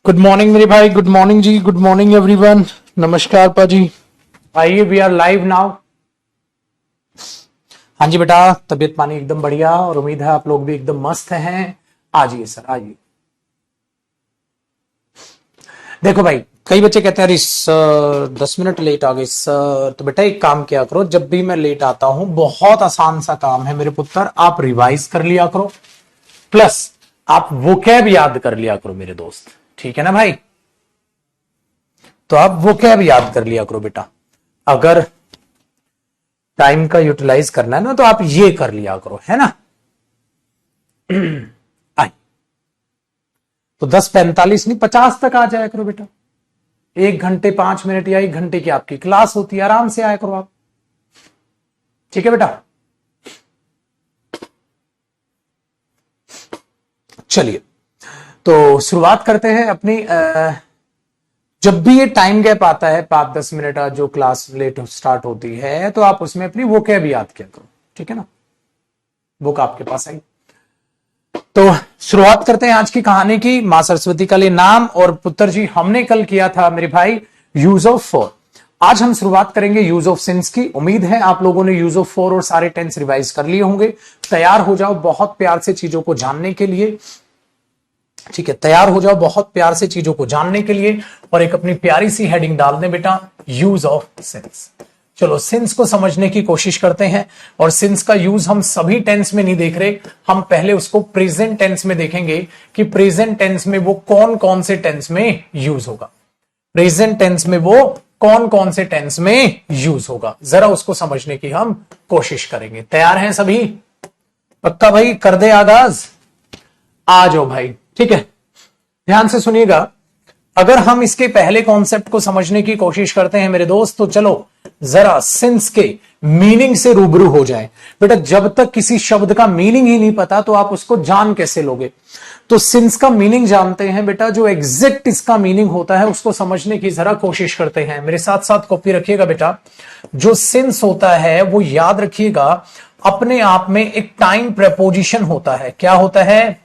Good morning मेरे भाई, good morning जी, good morning everyone. नमस्कार पाजी। आइए, वी आर लाइव नाउ। हाँ जी बेटा, तबीयत पानी एकदम बढ़िया और उम्मीद है आप लोग भी एकदम मस्त हैं। आइए सर, आइए। देखो भाई, कई बच्चे कहते हैं अरे सर 10 मिनट लेट आ गए सर। तो बेटा एक काम किया करो, जब भी मैं लेट आता हूं, बहुत आसान सा काम है मेरे पुत्र, आप रिवाइज कर लिया करो, प्लस आप वोकैब याद कर लिया करो मेरे दोस्त। ठीक है ना भाई? तो आप वोकैब याद कर लिया करो बेटा। अगर टाइम का यूटिलाइज करना है ना, तो आप ये कर लिया करो, है ना? आई तो 10:45 नहीं 50 तक आ जाया करो बेटा। 1 घंटे 5 मिनट या 1 घंटे की आपकी क्लास होती है, आराम से आया करो आप। ठीक है बेटा? चलिए, तो शुरुआत करते हैं अपनी। जब भी ये टाइम गैप आता है 5-10 मिनट का, जो क्लास लेट स्टार्ट होती है, तो आप उसमें अपनी वोकैब याद किया करो। ठीक है ना? बुक आपके पास आई। तो शुरुआत करते हैं आज की कहानी की। मां सरस्वती का लिए नाम। और पुत्र जी, हमने कल किया था मेरे भाई यूज ऑफ फॉर। आज हम शुरुआत करेंगे यूज ऑफ सिंस की। उम्मीद है आप लोगों ने यूज ऑफ फॉर और सारे टेंस रिवाइज कर लिए होंगे। तैयार हो जाओ बहुत प्यार से चीजों को जानने के लिए। ठीक है, तैयार हो जाओ बहुत प्यार से चीजों को जानने के लिए। और एक अपनी प्यारी सी हेडिंग डाल दें बेटा, यूज ऑफ सिंस। चलो सिंस को समझने की कोशिश करते हैं। और सिंस का यूज हम सभी टेंस में नहीं देख रहे, हम पहले उसको प्रेजेंट टेंस में देखेंगे कि प्रेजेंट टेंस में वो कौन कौन से टेंस में यूज होगा। प्रेजेंट टेंस में वो कौन कौन से टेंस में यूज होगा, जरा उसको समझने की हम कोशिश करेंगे। तैयार हैं सभी? पक्का भाई, कर दे आगाज। आ जाओ भाई। ठीक है, ध्यान से सुनिएगा। अगर हम इसके पहले कॉन्सेप्ट को समझने की कोशिश करते हैं मेरे दोस्त, तो चलो जरा सिंस के मीनिंग से रूबरू हो जाए। बेटा जब तक किसी शब्द का मीनिंग ही नहीं पता, तो आप उसको जान कैसे लोगे? तो सिंस का मीनिंग जानते हैं बेटा, जो एग्जैक्ट इसका मीनिंग होता है उसको समझने की जरा कोशिश करते हैं। मेरे साथ साथ कॉपी रखिएगा बेटा। जो सिंस होता है वो याद रखिएगा, अपने आप में एक टाइम प्रेपोजिशन होता है। क्या होता है?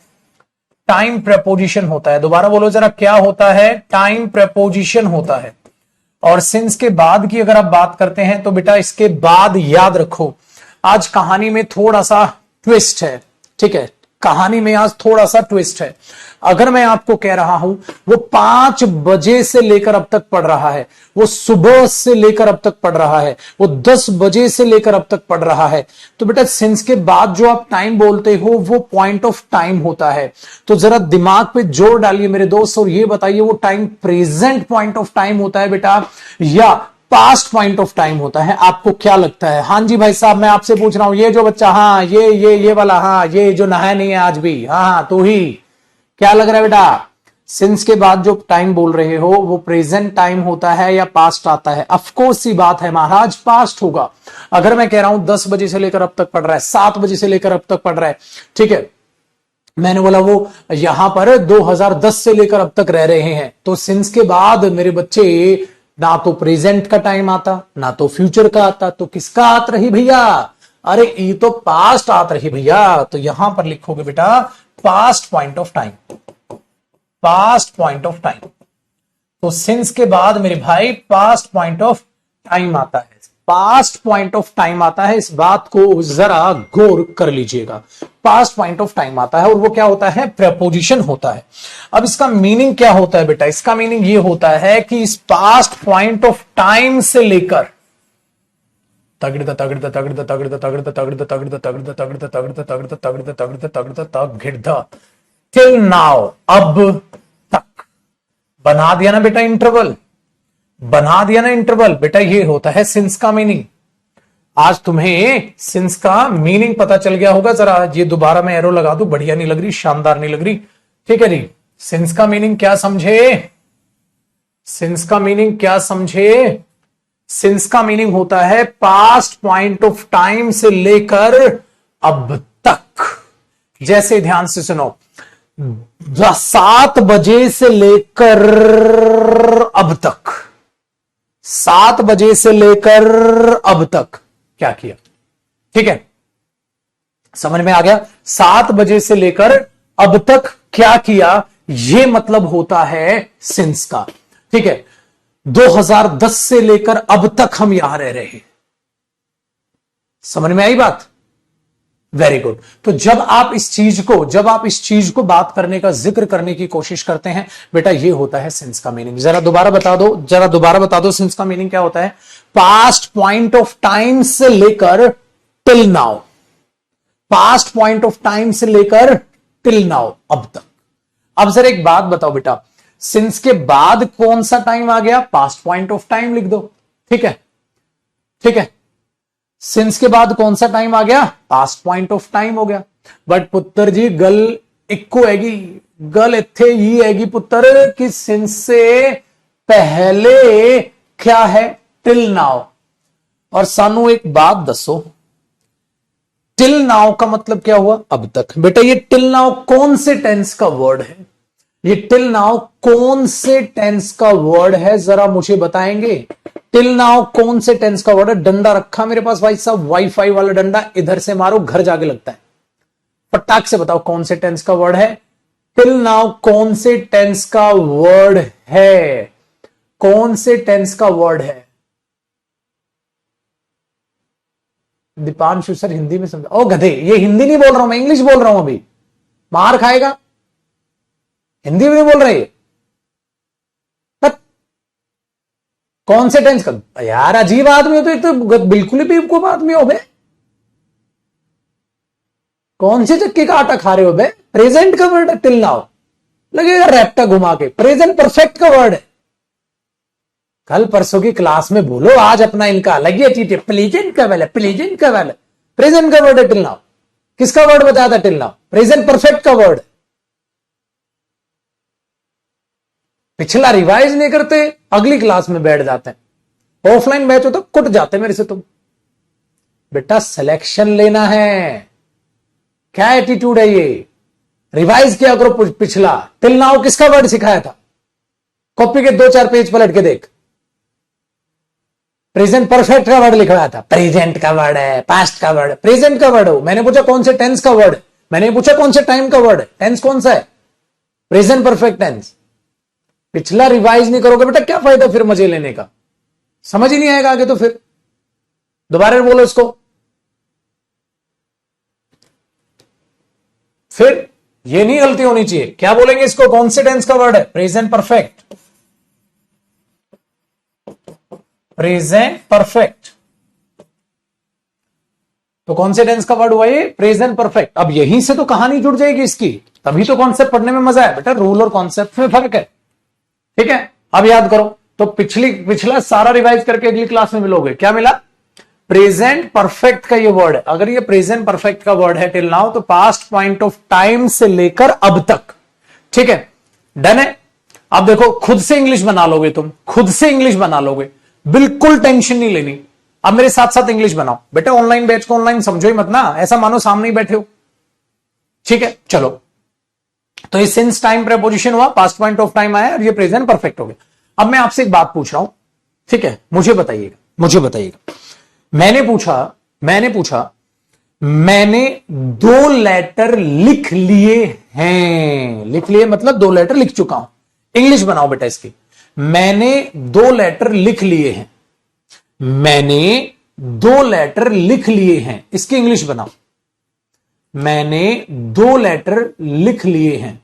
टाइम प्रेपोजिशन होता है। दोबारा बोलो जरा, क्या होता है? टाइम प्रेपोजिशन होता है। और सिंस के बाद की अगर आप बात करते हैं, तो बेटा इसके बाद याद रखो, आज कहानी में थोड़ा सा ट्विस्ट है। ठीक है, कहानी में आज थोड़ा सा ट्विस्ट है। अगर मैं आपको कह रहा हूं वो 5 बजे से लेकर अब तक पढ़ रहा है, वो सुबह से लेकर अब तक पढ़ रहा है, वो 10 बजे से लेकर अब तक पढ़ रहा है, तो बेटा सिंस के बाद जो आप टाइम बोलते हो वो पॉइंट ऑफ टाइम होता है। तो जरा दिमाग पे जोर डालिए मेरे दोस्त और ये बताइए, वो time present point of time होता है बेटा, या पास्ट पॉइंट ऑफ टाइम होता है? आपको क्या लगता है? हाँ जी भाई साहब, मैं आपसे पूछ रहा हूं, ये जो बच्चा, हाँ ये वाला, हाँ ये जो नहाया नहीं है आज भी, हाँ तू ही, क्या लग रहा है बेटा? सिंस के बाद जो टाइम बोल रहे हो वो प्रेजेंट टाइम होता है या पास्ट आता है? ऑफकोर्स सी बात है महाराज, पास्ट होगा। अगर मैं कह रहा हूं 10 बजे से लेकर अब तक पढ़ रहा है, 7 बजे से लेकर अब तक पढ़ रहा है, ठीक है, मैंने बोला वो यहां पर 2010 से लेकर अब तक रह रहे हैं, तो सिंस के बाद मेरे बच्चे ना तो प्रेजेंट का टाइम आता, ना तो फ्यूचर का आता, तो किसका आत रही भैया? अरे ये तो पास्ट आत रही भैया। तो यहां पर लिखोगे बेटा past point of time, past point of time. तो सिंस के बाद मेरे भाई पास्ट पॉइंट ऑफ टाइम आता है, पास्ट पॉइंट ऑफ टाइम आता है। इस बात को जरा गौर कर लीजिएगा, पास्ट पॉइंट ऑफ टाइम आता है और वो क्या होता है? प्रेपोजिशन होता है। अब इसका मीनिंग क्या होता है बेटा? इसका मीनिंग ये होता है कि इस पास्ट पॉइंट ऑफ टाइम से लेकर तगड़ता तगड़ता तगड़ता तगड़ता तगड़ता तगड़ता तगड़ता तगड़ता तगड़ता तगड़ता तगड़ता तगड़ता तगड़ता तगड़ता तक घिरता टिल नाउ, अब तक। बना दिया ना बेटा इंटरवल, बना दिया ना इंटरवल बेटा। ये होता है सिंस का मीनिंग। आज तुम्हें सिंस का मीनिंग पता चल गया होगा। जरा ये दोबारा मैं एरो लगा दूं, बढ़िया नहीं लग रही, शानदार नहीं लग रही? ठीक है जी, सिंस का मीनिंग क्या समझे? सिंस का मीनिंग क्या समझे? सिंस का मीनिंग होता है पास्ट पॉइंट ऑफ टाइम से लेकर अब तक। जैसे ध्यान से सुनो, 7 बजे से लेकर अब तक, 7 बजे से लेकर अब तक क्या किया? ठीक है, समझ में आ गया? 7 बजे से लेकर अब तक क्या किया? ये मतलब होता है सिंस का। ठीक है, 2010 से लेकर अब तक हम यहां रह रहे हैं। समझ में आई बात? Very good. तो जब आप इस चीज को बात करने का जिक्र करने की कोशिश करते हैं बेटा, ये होता है सिंस का मीनिंग। जरा दोबारा बता दो सिंस का मीनिंग क्या होता है। पास्ट पॉइंट ऑफ टाइम से लेकर till now, past point of time से लेकर टिल नाउ, अब तक। अब जरा एक बात बताओ बेटा, सिंस के बाद कौन सा टाइम आ गया? पास्ट पॉइंट ऑफ टाइम लिख दो। ठीक है, ठीक है। सिंस के बाद कौन सा टाइम आ गया? पास्ट पॉइंट ऑफ टाइम हो गया। बट पुत्र जी गल इक्को हैगी, गल इत्थे ही हैगी पुत्र कि सिंस से पहले क्या है? Till now. और सानू एक बात दसो, टिल नाउ का मतलब क्या हुआ? अब तक। बेटा ये टिल नाउ कौन से टेंस का वर्ड है? ये टिल नाउ कौन से टेंस का वर्ड है, जरा मुझे बताएंगे। टिल नाउ कौन से टेंस का वर्ड है? डंडा रखा मेरे पास भाई साहब, वाईफाई वाला डंडा, इधर से मारो घर जाके लगता है। फटाक से बताओ कौन से टेंस का वर्ड है? टिल नाउ कौन से टेंस का वर्ड है? कौन से टेंस का वर्ड है? दीपांशु सर हिंदी में समझा। ओ गधे, ये हिंदी नहीं बोल रहा हूं मैं, इंग्लिश बोल रहा हूं अभी। मार खाएगा, हिंदी में नहीं बोल रहे। कौन से टेंस का? यार अजीब आदमी हो तो, एक तो बिल्कुल ही बेवकूफ आदमी हो बे। कौन से चक्के का आटा खा रहे हो बे? प्रेजेंट का वर्ड है टिल नाउ, लगेगा रैप्टा घुमा के। प्रेजेंट परफेक्ट का वर्ड है। कल परसों की क्लास में बोलो, आज अपना इनका अलग ही चीज है। प्लेजेंट का वाला, प्लेजेंट का वाला, प्रेजेंट का वर्ड है टिल नाउ। किसका वर्ड बताया था टिल नाउ? प्रेजेंट परफेक्ट का वर्ड। पिछला रिवाइज नहीं करते, अगली क्लास में बैठ जाते हैं। ऑफलाइन बैच हो तो कुट जाते मेरे से तुम। बेटा सिलेक्शन लेना है, क्या एटीट्यूड है ये? रिवाइज किया करो पिछला। टिल नाउ किसका वर्ड सिखाया था? कॉपी के 2-4 पेज पलट के देख। प्रेजेंट परफेक्ट का वर्ड लिखवाया था। प्रेजेंट का वर्ड है, पास्ट का वर्ड है, प्रेजेंट का वर्ड हो। मैंने पूछा कौन से टेंस का वर्ड है, मैंने पूछा कौन से टाइम का वर्ड है। टेंस कौन सा है? Present perfect tense. पिछला रिवाइज नहीं करोगे बेटा, क्या फायदा फिर मजे लेने का? समझ ही नहीं आएगा आगे तो फिर। दोबारा बोलो इसको। फिर ये नहीं गलती होनी चाहिए। क्या बोलेंगे इसको? कौन से टेंस का वर्ड है? Present perfect, present perfect. तो कौन से टेंस का वर्ड हुआ ये? Present perfect. अब यहीं से तो कहानी जुड़ जाएगी इसकी, तभी तो कॉन्सेप्ट पढ़ने में मजा है बेटा। रूल और कॉन्सेप्ट में फर्क है। ठीक है, अब याद करो। तो पिछला सारा रिवाइज करके अगली क्लास में मिलोगे। क्या मिला? प्रेजेंट परफेक्ट का ये वर्ड है। अगर ये प्रेजेंट परफेक्ट का वर्ड है टिल नाउ, तो पास्ट पॉइंट ऑफ टाइम से लेकर अब तक। ठीक है, डन है। अब देखो, खुद से इंग्लिश बना लोगे तुम, खुद से इंग्लिश बना लोगे, बिल्कुल टेंशन नहीं लेनी। अब मेरे साथ साथ इंग्लिश बनाओ बेटा। ऑनलाइन बैच को ऑनलाइन समझो ही मत ना, ऐसा मानो सामने ही बैठे हो। ठीक है, चलो। तो ये सिंस टाइम प्रेपोजिशन हुआ, पास्ट पॉइंट ऑफ टाइम आया और ये प्रेजेंट परफेक्ट हो गया। अब मैं आपसे एक बात पूछ रहा हूं, ठीक है? मुझे बताइएगा। मैंने पूछा मैंने 2 लेटर लिख लिए हैं। लिख लिए मतलब 2 लेटर लिख चुका हूं। इंग्लिश बनाओ बेटा इसकी। मैंने 2 लेटर लिख लिए हैं। मैंने 2 लेटर लिख लिए हैं, इसकी इंग्लिश बनाओ। मैंने 2 लेटर लिख लिए हैं,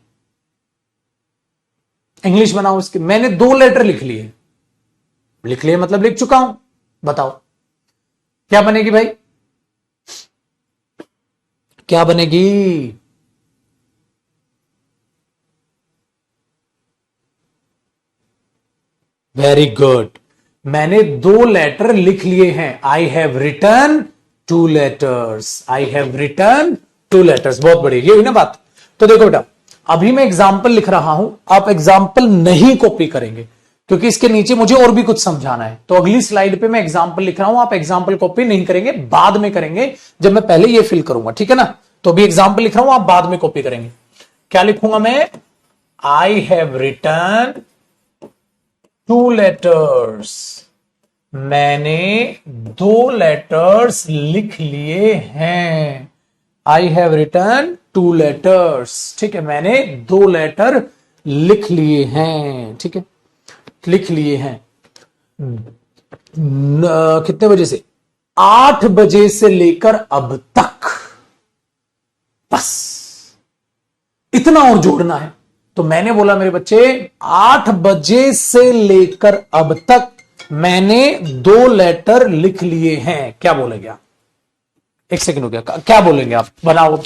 इंग्लिश बनाओ इसकी। मैंने 2 लेटर लिख लिए। लिख लिए मतलब लिख चुका हूं। बताओ क्या बनेगी भाई? क्या बनेगी? Very good. मैंने 2 लेटर लिख लिए हैं। I have return 2 letters. I have return 2 letters. बहुत बढ़िया, ये हुई ना बात। तो देखो बेटा, अभी मैं एग्जाम्पल लिख रहा हूं, आप एग्जाम्पल नहीं कॉपी करेंगे क्योंकि इसके नीचे मुझे और भी कुछ समझाना है। तो अगली स्लाइड पे मैं एग्जाम्पल लिख रहा हूं, आप एग्जाम्पल कॉपी नहीं करेंगे, बाद में करेंगे जब मैं पहले ये फिल करूंगा। ठीक है ना? तो अभी एग्जाम्पल लिख रहा हूं, आप बाद में कॉपी करेंगे। क्या लिखूंगा मैं? I have return 2 letters. मैंने 2 लेटर्स लिख लिए हैं। I have return 2 letters. ठीक है, मैंने 2 लेटर लिख लिए हैं, ठीक है, लिख लिए हैं। कितने बजे से? 8 बजे से लेकर अब तक, बस इतना और जोड़ना है। तो मैंने बोला मेरे बच्चे 8 बजे से लेकर अब तक मैंने 2 लेटर लिख लिए हैं। क्या बोलेंगे आप? एक सेकंड हो गया, क्या बोलेंगे आप? बनाओ।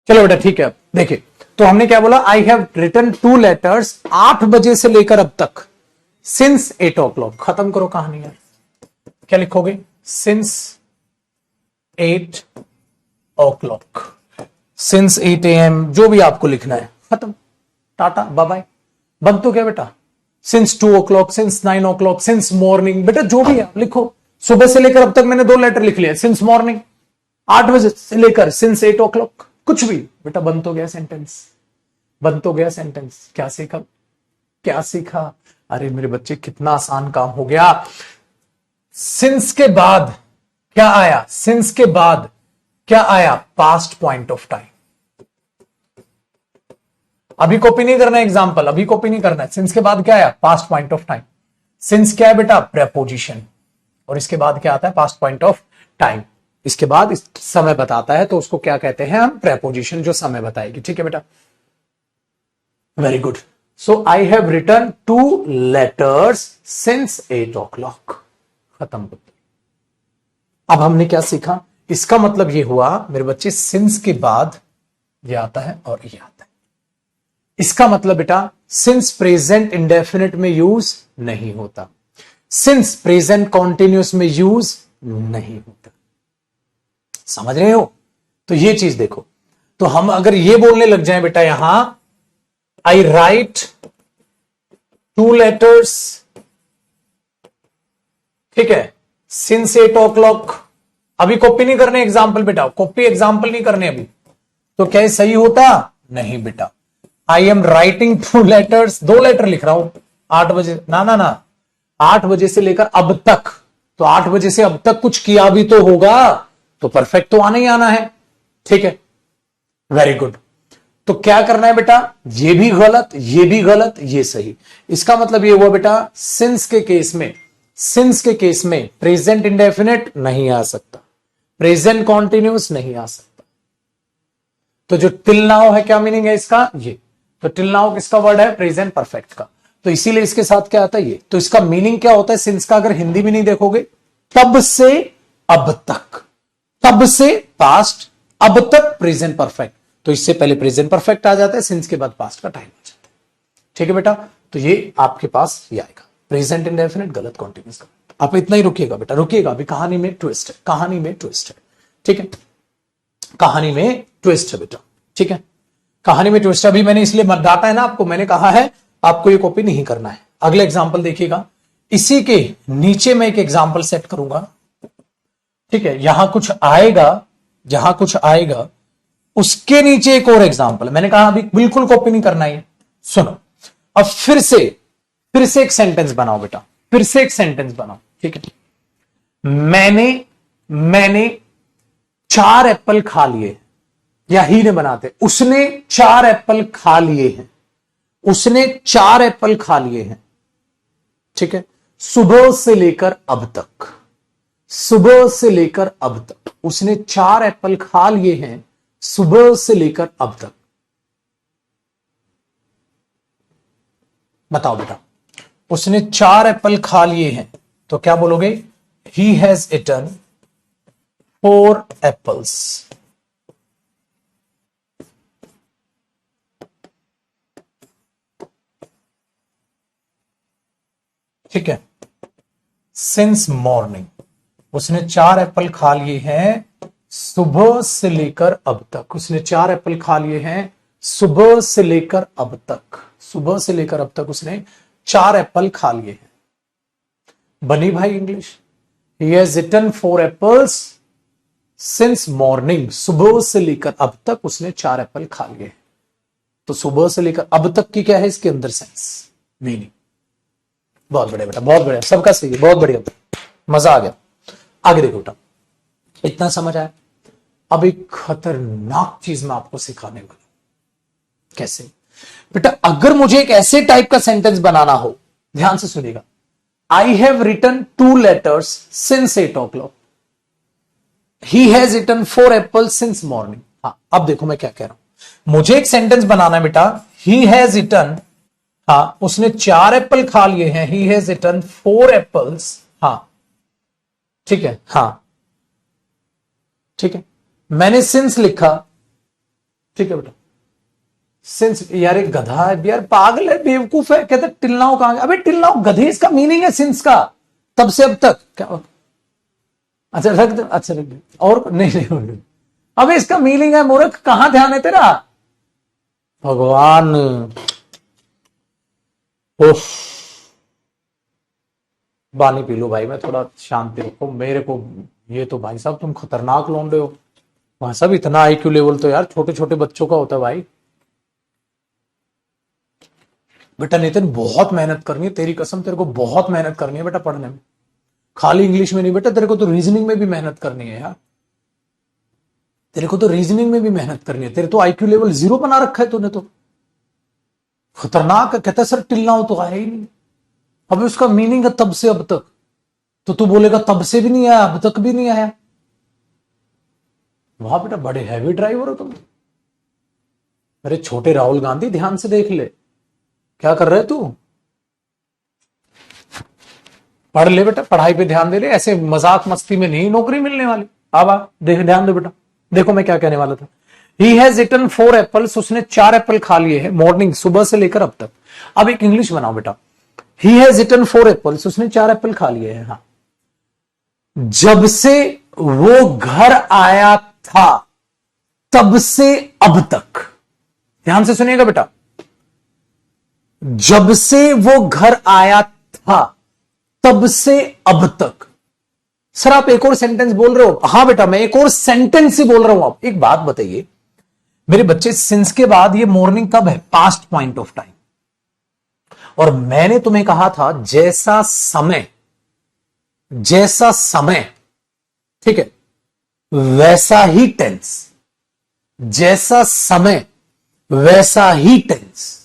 चलो बेटा ठीक है। देखिए, तो हमने क्या बोला? आई हैव रिटन 2 लेटर्स 8 बजे से लेकर अब तक, सिंस 8 o'clock। खत्म करो कहानी यार। क्या लिखोगे? सिंस 8 o'clock, सिंस 8 AM, जो भी आपको लिखना है, खत्म, टाटा बाय बाय। बंद तो क्या बेटा? Since 2 o'clock, since 9 o'clock, since morning, बेटा जो भी है लिखो। सुबह से लेकर अब तक मैंने 2 लेटर लिख लिया, सिंस मॉर्निंग, 8 बजे से लेकर सिंस 8 o'clock, कुछ भी बेटा, बन तो गया सेंटेंस, बन तो गया सेंटेंस। क्या सीखा? क्या सीखा? अरे मेरे बच्चे, कितना आसान काम हो गया। सिंस के बाद क्या आया? सिंस के बाद क्या आया? Past point of time. अभी कॉपी नहीं करना एग्जाम्पल, अभी कॉपी नहीं करना है। सिंस के बाद क्या आया? Past point of time. Since क्या है बेटा? प्रेपोजिशन। और इसके बाद क्या आता है? Past point of time. इसके बाद इस समय बताता है, तो उसको क्या कहते हैं हम? प्रेपोजिशन, जो समय बताएगी। ठीक है बेटा, very good. So I have written 2 letters since 8 o'clock। खत्म। अब हमने क्या सीखा? इसका मतलब ये हुआ मेरे बच्चे, सिंस के बाद ये आता है और ये आता है। इसका मतलब बेटा, सिंस प्रेजेंट इंडेफिनिट में यूज नहीं होता, सिंस प्रेजेंट कॉन्टिन्यूस में यूज नहीं होता। समझ रहे हो? तो ये चीज देखो। तो हम अगर ये बोलने लग जाए बेटा, यहां आई राइट 2 लेटर्स, ठीक है, सिंस 8 o'clock। अभी कॉपी नहीं करने एग्जाम्पल बेटा, कॉपी एग्जाम्पल नहीं करने अभी। तो क्या सही होता? नहीं बेटा। I am writing 2 letters, 2 letter लिख रहा हूं 8 बजे, ना ना ना, 8 बजे से लेकर अब तक। तो 8 बजे से अब तक कुछ किया भी तो होगा, तो परफेक्ट तो आना ही आना है। ठीक है, वेरी गुड। तो क्या करना है बेटा? ये भी गलत, ये भी गलत, ये सही। इसका मतलब ये हुआ बेटा, सिंस के केस में, सिंस के केस में प्रेजेंट इंडेफिनिट नहीं आ सकता, प्रेजेंट कॉन्टिन्यूस नहीं आ सकता। तो जो टिल नाउ है, क्या मीनिंग है इसका? ये। तो टिल नाउ किसका वर्ड है? प्रेजेंट परफेक्ट का। तो इसीलिए इसके साथ क्या आता है? ये। तो इसका मीनिंग क्या होता है सिंस का? अगर हिंदी में नहीं देखोगे, तब से अब तक, तब से पास्ट, अब तक प्रेजेंट परफेक्ट। तो इससे पहले प्रेजेंट परफेक्ट आ जाता है, सिंस के बाद पास्ट का टाइम आ जाता है। ठीक है बेटा, तो ये आपके पास ये आएगा, प्रेजेंट इंडेफिनिट गलत, कॉन्टिन्यूस गलत। आप इतना ही रुकिएगा बेटा, रुकिएगा, अभी कहानी में ट्विस्ट है, कहानी में ट्विस्ट है। ठीक है, कहानी में ट्विस्ट है बेटा। ठीक है, कहानी में ट्विस्ट है। अभी मैंने इसलिए डाटा है ना आपको, मैंने कहा है आपको ये कॉपी नहीं करना है। अगले एग्जाम्पल देखिएगा, इसी के नीचे मैं एक एग्जाम्पल सेट करूंगा। ठीक है, यहां कुछ आएगा, जहां कुछ आएगा उसके नीचे एक और एग्जाम्पल। मैंने कहा अभी बिल्कुल कॉपी नहीं करना है, सुनो, अब फिर से एक सेंटेंस बनाओ बेटा, फिर से एक सेंटेंस बनाओ, ठीक है। मैंने 4 एप्पल खा लिए, या ही ने बनाते, उसने 4 एप्पल खा लिए हैं, उसने 4 एप्पल खा लिए हैं, ठीक है। सुबह से लेकर अब तक, सुबह से लेकर अब तक, उसने 4 एप्पल खा लिए हैं सुबह से लेकर अब तक। बताओ बेटा, उसने 4 एप्पल खा लिए हैं तो क्या बोलोगे? ही हैज इटन 4 एप्पल्स। ठीक है, सिंस मॉर्निंग, उसने 4 एप्पल खा लिए हैं सुबह से लेकर अब तक, उसने 4 एप्पल खा लिए हैं सुबह से लेकर अब तक, सुबह से लेकर अब तक उसने 4 एप्पल खा लिए हैं। बनी भाई English? He has eaten 4 apples since morning, सुबह से लेकर अब तक उसने 4 एप्पल खा लिए हैं। तो सुबह से लेकर अब तक की क्या है इसके अंदर सेंस, मीनिंग। बहुत बढ़िया बेटा, बहुत बढ़िया, सबका सही है, बहुत बढ़िया, मजा आ गया। आगे देखो बेटा, इतना समझ आया। अब एक खतरनाक चीज मैं आपको सिखाने वाला। कैसे बेटा? अगर मुझे एक ऐसे टाइप का सेंटेंस बनाना हो, ध्यान से सुनिएगा, I have written 2 letters since 8 o'clock, he has written 4 apples since morning. हाँ, अब देखो मैं क्या कह रहा हूं। मुझे एक सेंटेंस बनाना है बेटा, ही हैज रिटन, हाँ उसने 4 एप्पल खा लिए हैं, ही हैज इटन 4 एप्पल्स, हाँ ठीक है, हाँ ठीक है। मैंने सिंस लिखा, ठीक है बेटा, सिंस। यार एक गधा है यार, पागल है, बेवकूफ है, कहते टिल नाउ कहां गया? अबे टिल नाउ गधे इसका मीनिंग है सिंस का, तब से अब तक। क्या? अच्छा रख दो, अच्छा रख दो, और नहीं नहीं, अबे इसका मीनिंग है मूर्ख, कहां ध्यान है तेरा? भगवान, उफ, पानी पी लो भाई, मैं थोड़ा शांति रखो मेरे को। ये तो भाई साहब तुम खतरनाक लौंडे हो भाई साहब, इतना आईक्यू लेवल तो यार छोटे छोटे बच्चों का होता है भाई। बेटा नितिन बहुत मेहनत करनी है, तेरी कसम तेरे को बहुत मेहनत करनी है बेटा पढ़ने में, खाली इंग्लिश में नहीं बेटा, तेरे को तो रीजनिंग में भी मेहनत करनी है यार, तेरे को तो रीजनिंग में भी मेहनत करनी है। तेरे तो आईक्यू लेवल 0 बना रखा है तूने तो, खतरनाक है। कहता सर टिल्लाओ तो आया ही नहीं, अब उसका मीनिंग है तब से अब तक, तो तू बोलेगा तब से भी नहीं आया अब तक भी नहीं आया। वाह बेटा, बड़े हैवी ड्राइवर हो तुम। अरे छोटे राहुल गांधी ध्यान से देख ले, क्या कर रहे तू? पढ़ ले बेटा, पढ़ाई पे ध्यान दे ले, ऐसे मजाक मस्ती में नहीं नौकरी मिलने वाली। अब देख, ध्यान दो बेटा, देखो मैं क्या कहने वाला था। ही हैज इटन 4 एप्पल्स, उसने 4 एप्पल खा लिए हैं मॉर्निंग, सुबह से लेकर अब तक। अब एक इंग्लिश बनाओ बेटा, ही हैज इटन 4 एप्पल्स, उसने 4 एप्पल खा लिए हैं, हाँ, जब से वो घर आया था तब से अब तक। ध्यान से सुनिएगा बेटा, जब से वो घर आया था तब से अब तक। सर आप एक और सेंटेंस बोल रहे हो? हाँ बेटा मैं एक और सेंटेंस ही बोल रहा हूं। आप एक बात बताइए मेरे बच्चे, सिंस के बाद ये मॉर्निंग कब है? Past point of time. और मैंने तुम्हें कहा था जैसा समय, जैसा समय, ठीक है, वैसा ही टेंस, जैसा समय वैसा ही टेंस,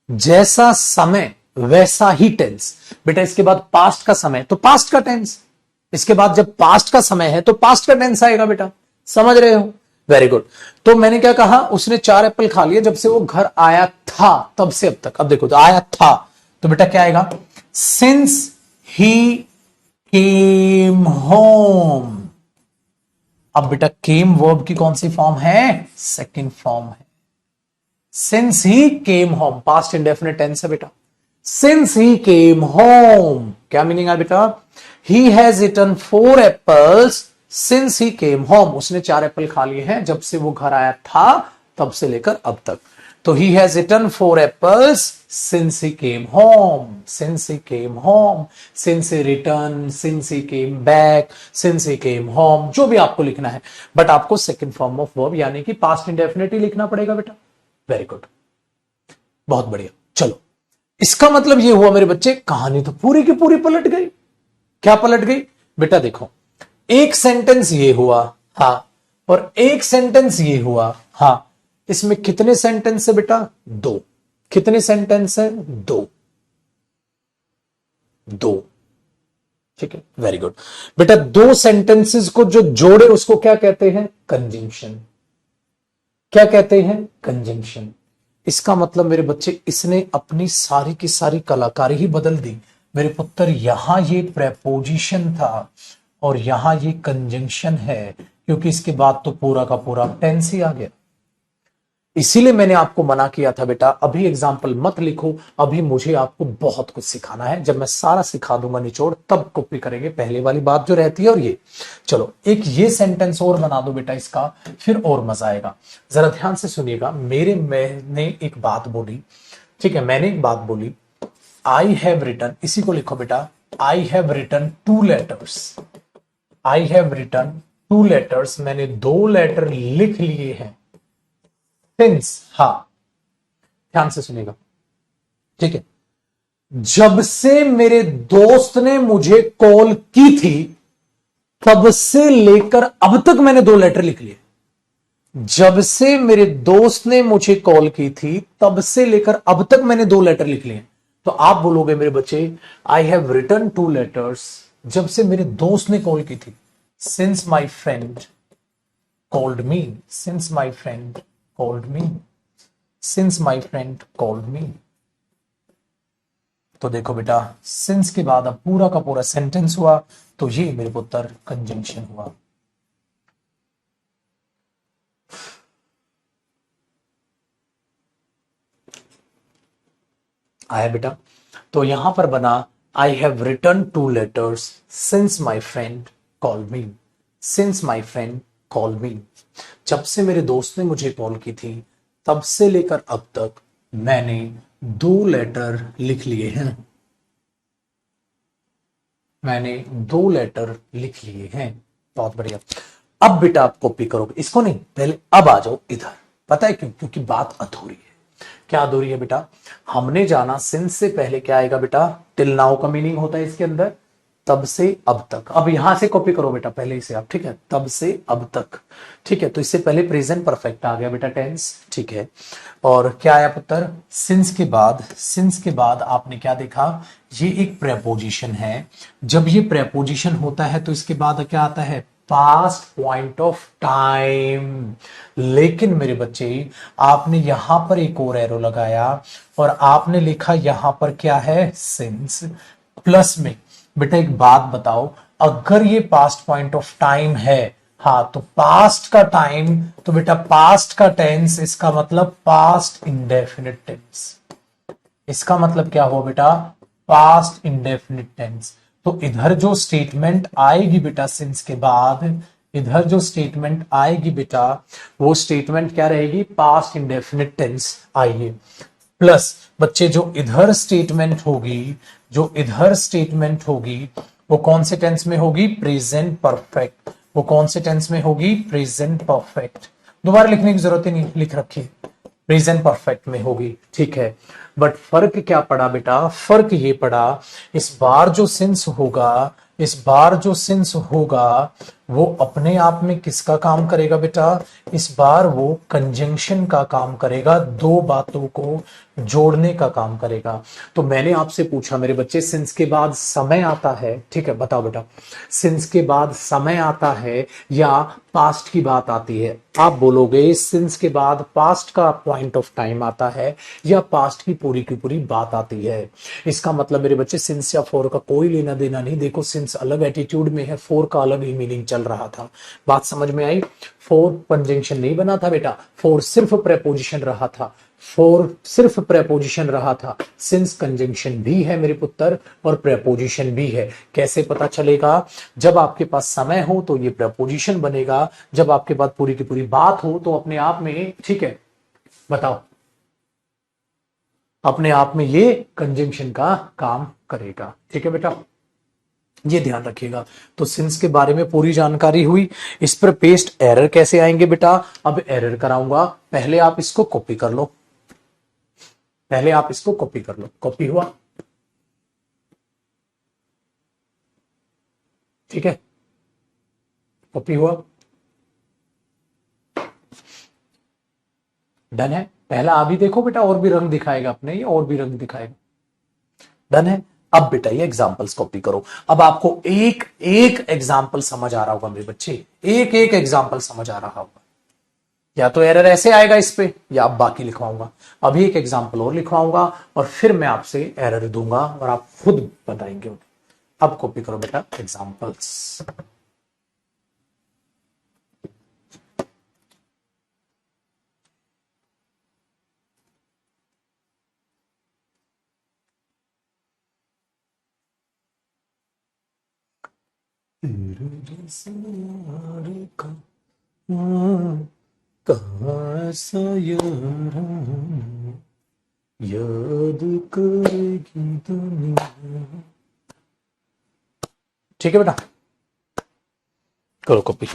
जैसा समय वैसा ही टेंस। बेटा इसके बाद पास्ट का समय तो पास्ट का टेंस, इसके बाद जब पास्ट का समय है तो पास्ट का टेंस आएगा बेटा, समझ रहे हो? Very good. तो मैंने क्या कहा, उसने 4 एप्पल खा लिए जब से वो घर आया था तब से अब तक। अब देखो तो आया था, तो बेटा क्या आएगा? Since he came home. अब बेटा केम वर्ब की कौन सी फॉर्म है? सेकंड फॉर्म है। Since he came home, past indefinite tense है बेटा। सिंस ही केम होम, क्या मीनिंग है बेटा? He has eaten 4 apples since he came home, उसने 4 एप्पल खा लिए हैं जब से वो घर आया था तब से लेकर अब तक। तो ही has eaten 4 apples since he came home, since he came home, since he return, since he came back, since he came home, जो भी आपको लिखना है, बट आपको सेकंड फॉर्म ऑफ वर्ब यानी कि पास्ट इंडेफिनिट ही लिखना पड़ेगा बेटा। Very good. बहुत बढ़िया। चलो, इसका मतलब ये हुआ मेरे बच्चे, कहानी तो पूरी की पूरी पलट गई। क्या पलट गई बेटा? देखो, एक सेंटेंस ये हुआ, हाँ, और एक सेंटेंस ये हुआ, हाँ। इसमें कितने सेंटेंस है बेटा? दो। कितने सेंटेंस है? दो। दो। ठीक है, वेरी गुड बेटा। दो सेंटेंसेस को जो जोड़े उसको क्या कहते हैं? कंजंक्शन। क्या कहते हैं? कंजंक्शन। इसका मतलब मेरे बच्चे, इसने अपनी सारी की सारी कलाकारी ही बदल दी मेरे पुत्र। यहां ये प्रेपोजिशन था और यहां ये कंजंक्शन है, क्योंकि इसके बाद तो पूरा का पूरा टेंस ही आ गया। इसीलिए मैंने आपको मना किया था बेटा, अभी एग्जाम्पल मत लिखो, अभी मुझे आपको बहुत कुछ सिखाना है। जब मैं सारा सिखा दूंगा निचोड़, तब कॉपी करेंगे। पहले वाली बात जो रहती है और ये। चलो, एक ये सेंटेंस और बना दो बेटा इसका, फिर और मजा आएगा। जरा ध्यान से सुनिएगा। मैंने एक बात बोली, ठीक है, मैंने एक बात बोली, आई हैव रिटन, इसी को लिखो बेटा, I have written 2 letters. I have written 2 letters, मैंने 2 लेटर लिख लिए हैं। सिंस, हाँ, ध्यान से सुनिएगा, ठीक है। जब से मेरे दोस्त ने मुझे कॉल की थी, तब से लेकर अब तक मैंने 2 लेटर लिख लिए। जब से मेरे दोस्त ने मुझे कॉल की थी, तब से लेकर अब तक मैंने 2 लेटर लिख लिए। तो आप बोलोगे मेरे बच्चे, आई हैव रिटन 2 लेटर्स, जब से मेरे दोस्त ने कॉल की थी। Since my friend called me, since my friend called me, since my friend called me। तो देखो बेटा, since के बाद अब पूरा का पूरा सेंटेंस हुआ, तो ये मेरे पुत्र कंजंक्शन हुआ। आया बेटा? तो यहां पर बना, I have return 2 letters since my friend called me. Since my friend called me, जब से मेरे दोस्त ने मुझे कॉल की थी, तब से लेकर अब तक मैंने 2 लेटर लिख लिए हैं। मैंने 2 लेटर लिख लिए हैं। बहुत बढ़िया। अब बेटा आप कॉपी करोगे, इसको नहीं, पहले अब आ जाओ इधर। पता है क्यों? क्योंकि बात अधूरी है। क्या अधूरी है बेटा? हमने जाना सिंस से पहले क्या आएगा बेटा? टिल नाउ का मीनिंग होता है इसके अंदर, तब से अब तक। अब यहां से कॉपी करो बेटा पहले इसे आप, ठीक है, तब से अब तक। ठीक है, तो इससे पहले प्रेजेंट परफेक्ट आ गया बेटा, टेंस, ठीक है। और क्या आया पुत्र? सिंस के बाद, सिंस के बाद आपने क्या देखा? ये एक प्रेपोजिशन है। जब ये प्रेपोजिशन होता है तो इसके बाद क्या आता है? Past point of time. लेकिन मेरे बच्चे, आपने यहां पर एक और एरो लगाया और आपने लिखा यहां पर क्या है? सिंस। प्लस में बेटा एक बात बताओ, अगर ये पास्ट पॉइंट ऑफ टाइम है, हाँ, तो पास्ट का टाइम, तो बेटा पास्ट का टेंस, इसका मतलब पास्ट इंडेफिनिट टेंस। इसका मतलब क्या हुआ बेटा? Past indefinite tense. तो इधर जो स्टेटमेंट आएगी बेटा सिंस के बाद, इधर जो स्टेटमेंट आएगी बेटा, वो स्टेटमेंट क्या रहेगी? पास्ट इंडेफिनिट टेंस आएगी। प्लस बच्चे जो इधर स्टेटमेंट होगी, जो इधर स्टेटमेंट होगी, वो कौन से टेंस में होगी? Present perfect. वो कौन से टेंस में होगी? Present perfect. दोबारा लिखने की जरूरत ही नहीं, लिख रखी, प्रेजेंट परफेक्ट में होगी, ठीक है। बट फर्क क्या पड़ा बेटा? फर्क ये पड़ा, इस बार जो सिंस होगा, इस बार जो सिंस होगा, वो अपने आप में किसका काम करेगा बेटा? इस बार वो कंजंक्शन का काम करेगा, 2 बातों को जोड़ने का काम करेगा। तो मैंने आपसे पूछा मेरे बच्चे, सिंस के बाद समय आता है, ठीक है, बताओ बेटा, सिंस के बाद समय आता है या पास्ट की बात आती है? आप बोलोगे सिंस के बाद पास्ट का पॉइंट ऑफ टाइम आता है या पास्ट की पूरी बात आती है। इसका मतलब मेरे बच्चे, सिंस या फॉर का कोई लेना देना नहीं। देखो, सिंस अलग एटीट्यूड में है, फॉर का अलग ही मीनिंग चल रहा था। बात समझ में आई? फॉर कंजंक्शन नहीं बना था बेटा, फॉर सिर्फ प्रेपोजिशन रहा था, फॉर सिर्फ प्रेपोजिशन रहा था। सिंस कंजंक्शन भी है मेरे पुत्र और प्रेपोजिशन भी है। कैसे पता चलेगा? जब आपके पास समय हो तो ये प्रेपोजिशन बनेगा, जब आपके पास पूरी की पूरी बात हो तो अपने आप में, ठीक है, बताओ, अपने आप में ये कंजंक्शन का काम करेगा। ठीक है बेटा, ये ध्यान रखिएगा। तो सिंस के बारे में पूरी जानकारी हुई। इस पर पेस्ट एरर कैसे आएंगे बेटा? अब एरर कराऊंगा, पहले आप इसको कॉपी कर लो। पहले आप इसको कॉपी कर लो। कॉपी हुआ, ठीक है, कॉपी हुआ, डन है। पहला अभी देखो बेटा, और भी रंग दिखाएगा अपने, ये और भी रंग दिखाएगा। डन है। अब बेटा ये एग्जाम्पल्स कॉपी करो। अब आपको एक एक एग्जाम्पल समझ आ रहा होगा मेरे बच्चे, एक एक एग्जाम्पल समझ आ रहा होगा। या तो एरर ऐसे आएगा इस पे, या आप बाकी लिखवाऊंगा। अभी एक एग्जाम्पल और लिखवाऊंगा और फिर मैं आपसे एरर दूंगा और आप खुद बताएंगे। अब कॉपी करो बेटा एग्जाम्पल्स। कैसा यारा याद करेगी दुनिया। ठीक है बेटा, करो कॉपी।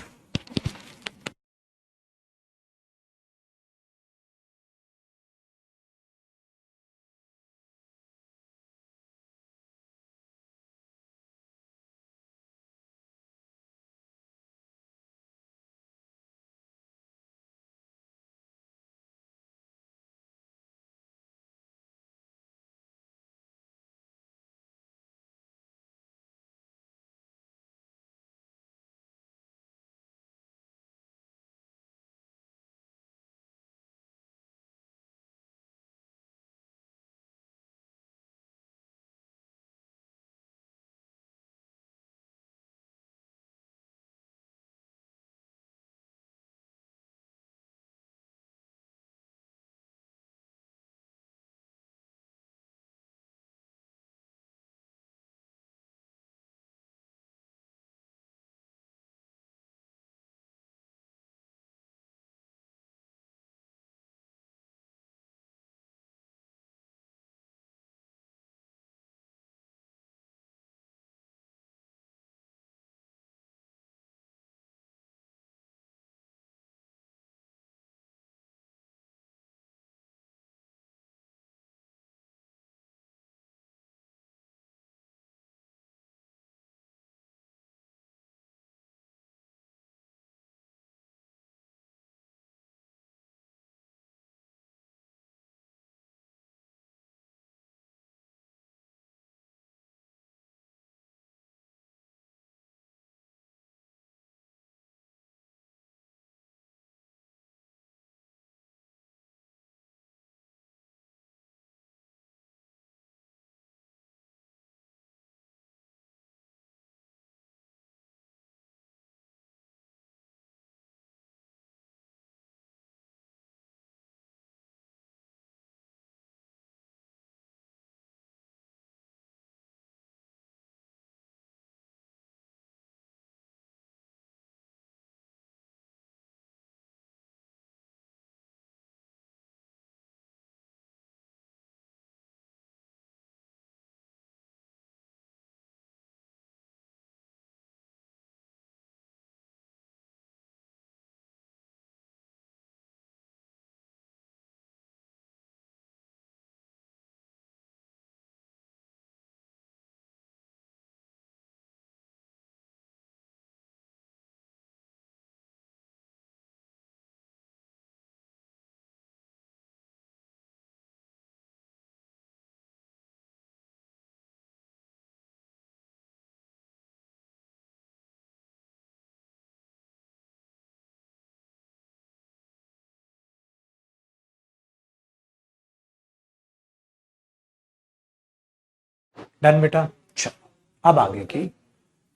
डन बेटा, चलो अब आगे की,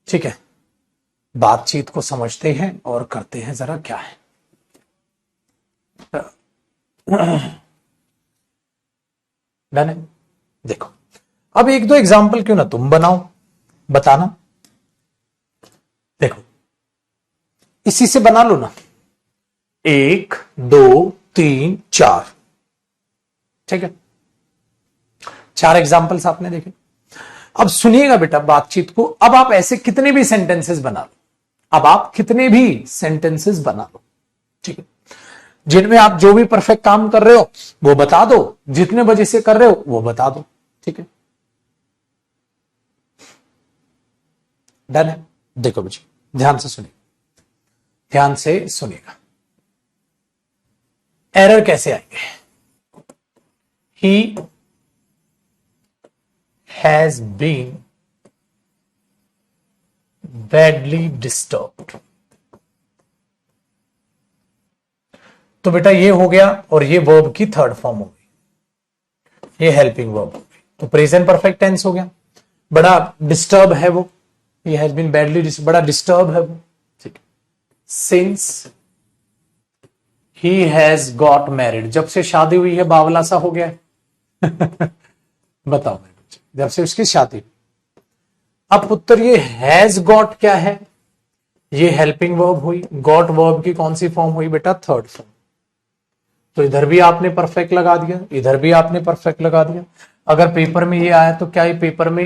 ठीक है, बातचीत को समझते हैं और करते हैं जरा क्या है। डन है। देखो, अब एक दो एग्जाम्पल क्यों ना तुम बनाओ, बताना। देखो, इसी से बना लो ना, 1 2 3 4, ठीक है, 4 एग्जाम्पल्स आपने देखे। अब सुनिएगा बेटा बातचीत को। अब आप ऐसे कितने भी सेंटेंसेस बना लो, अब आप कितने भी सेंटेंसेस बना लो, ठीक है। जिनमें आप जो भी परफेक्ट काम कर रहे हो वो बता दो, जितने बजे से कर रहे हो वो बता दो। ठीक है, डन है। देखो बच्चे, ध्यान से सुनिए, ध्यान से सुनिएगा। एरर कैसे आएंगे? He has been badly disturbed. तो बेटा ये हो गया, और ये वर्ब की थर्ड फॉर्म हो गई, ये हेल्पिंग वर्ब हो गई। तो प्रेजेंट परफेक्ट टेंस हो गया। बड़ा डिस्टर्ब है वो, ये हैज बीन बैडली, बड़ा डिस्टर्ब है वो। ठीक, since he has got married, जब से शादी हुई है बावला सा हो गया है। बताओ मेरे बच्चे, जब से उसकी शादी। अब पुत्र ये हैज गॉट क्या है? ये हेल्पिंग वर्ब हुई। गॉट वर्ब की कौन सी फॉर्म हुई बेटा? Third form. तो इधर भी आपने परफेक्ट लगा दिया, इधर भी आपने परफेक्ट लगा दिया। अगर पेपर में ये आया तो क्या ये पेपर में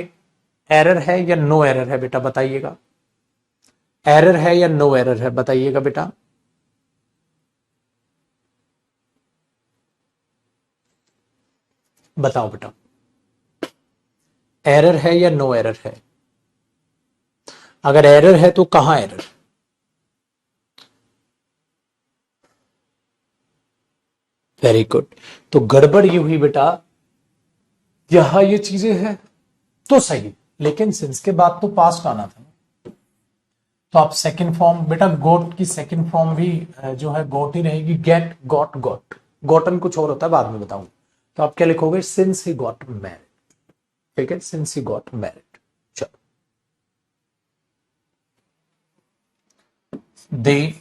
एरर है या नो एरर है बेटा? बताइएगा, एरर है या नो एरर है? बताइएगा बेटा। बताओ बेटा, एरर है या नो एरर है? अगर एरर है तो कहां एरर? Very good. तो गड़बड़ ये हुई बेटा, यहां ये चीजें हैं तो सही, लेकिन सिंस के बाद तो पास्ट आना था। तो आप सेकंड फॉर्म बेटा, गोट की सेकंड फॉर्म भी जो है गोट ही रहेगी। Gate, got, got. गॉटन कुछ और होता है, बाद में बताऊंगा। तो आप क्या लिखोगे? Since he got married. ठीक है, सिंस ही गॉट मैरिड। चलो, दे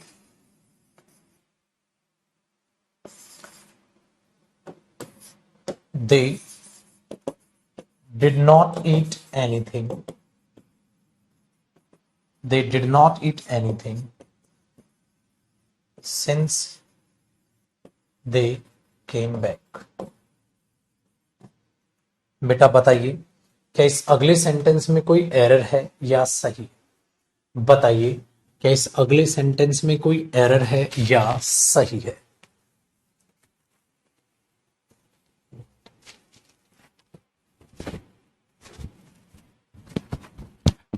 दे did not eat anything. They did not eat anything since they came back. बेटा बताइए, क्या इस अगले सेंटेंस में कोई एरर है या सही? बताइए, क्या इस अगले सेंटेंस में कोई एरर है या सही है?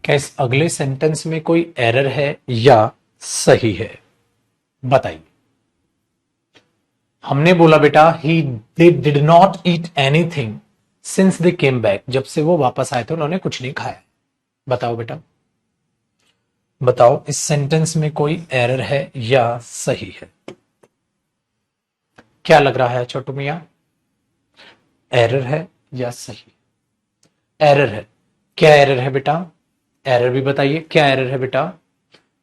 क्या इस अगले सेंटेंस में कोई एरर है या सही है? बताइए। हमने बोला बेटा ही they did not eat anything since they came back, जब से वो वापस आए थे उन्होंने कुछ नहीं खाया। बताओ बेटा, बताओ इस सेंटेंस में कोई एरर है या सही है? क्या लग रहा है छोटू मियां, एरर है या सही? एरर है। क्या एरर है बेटा? एरर भी बताइए, क्या एरर है बेटा?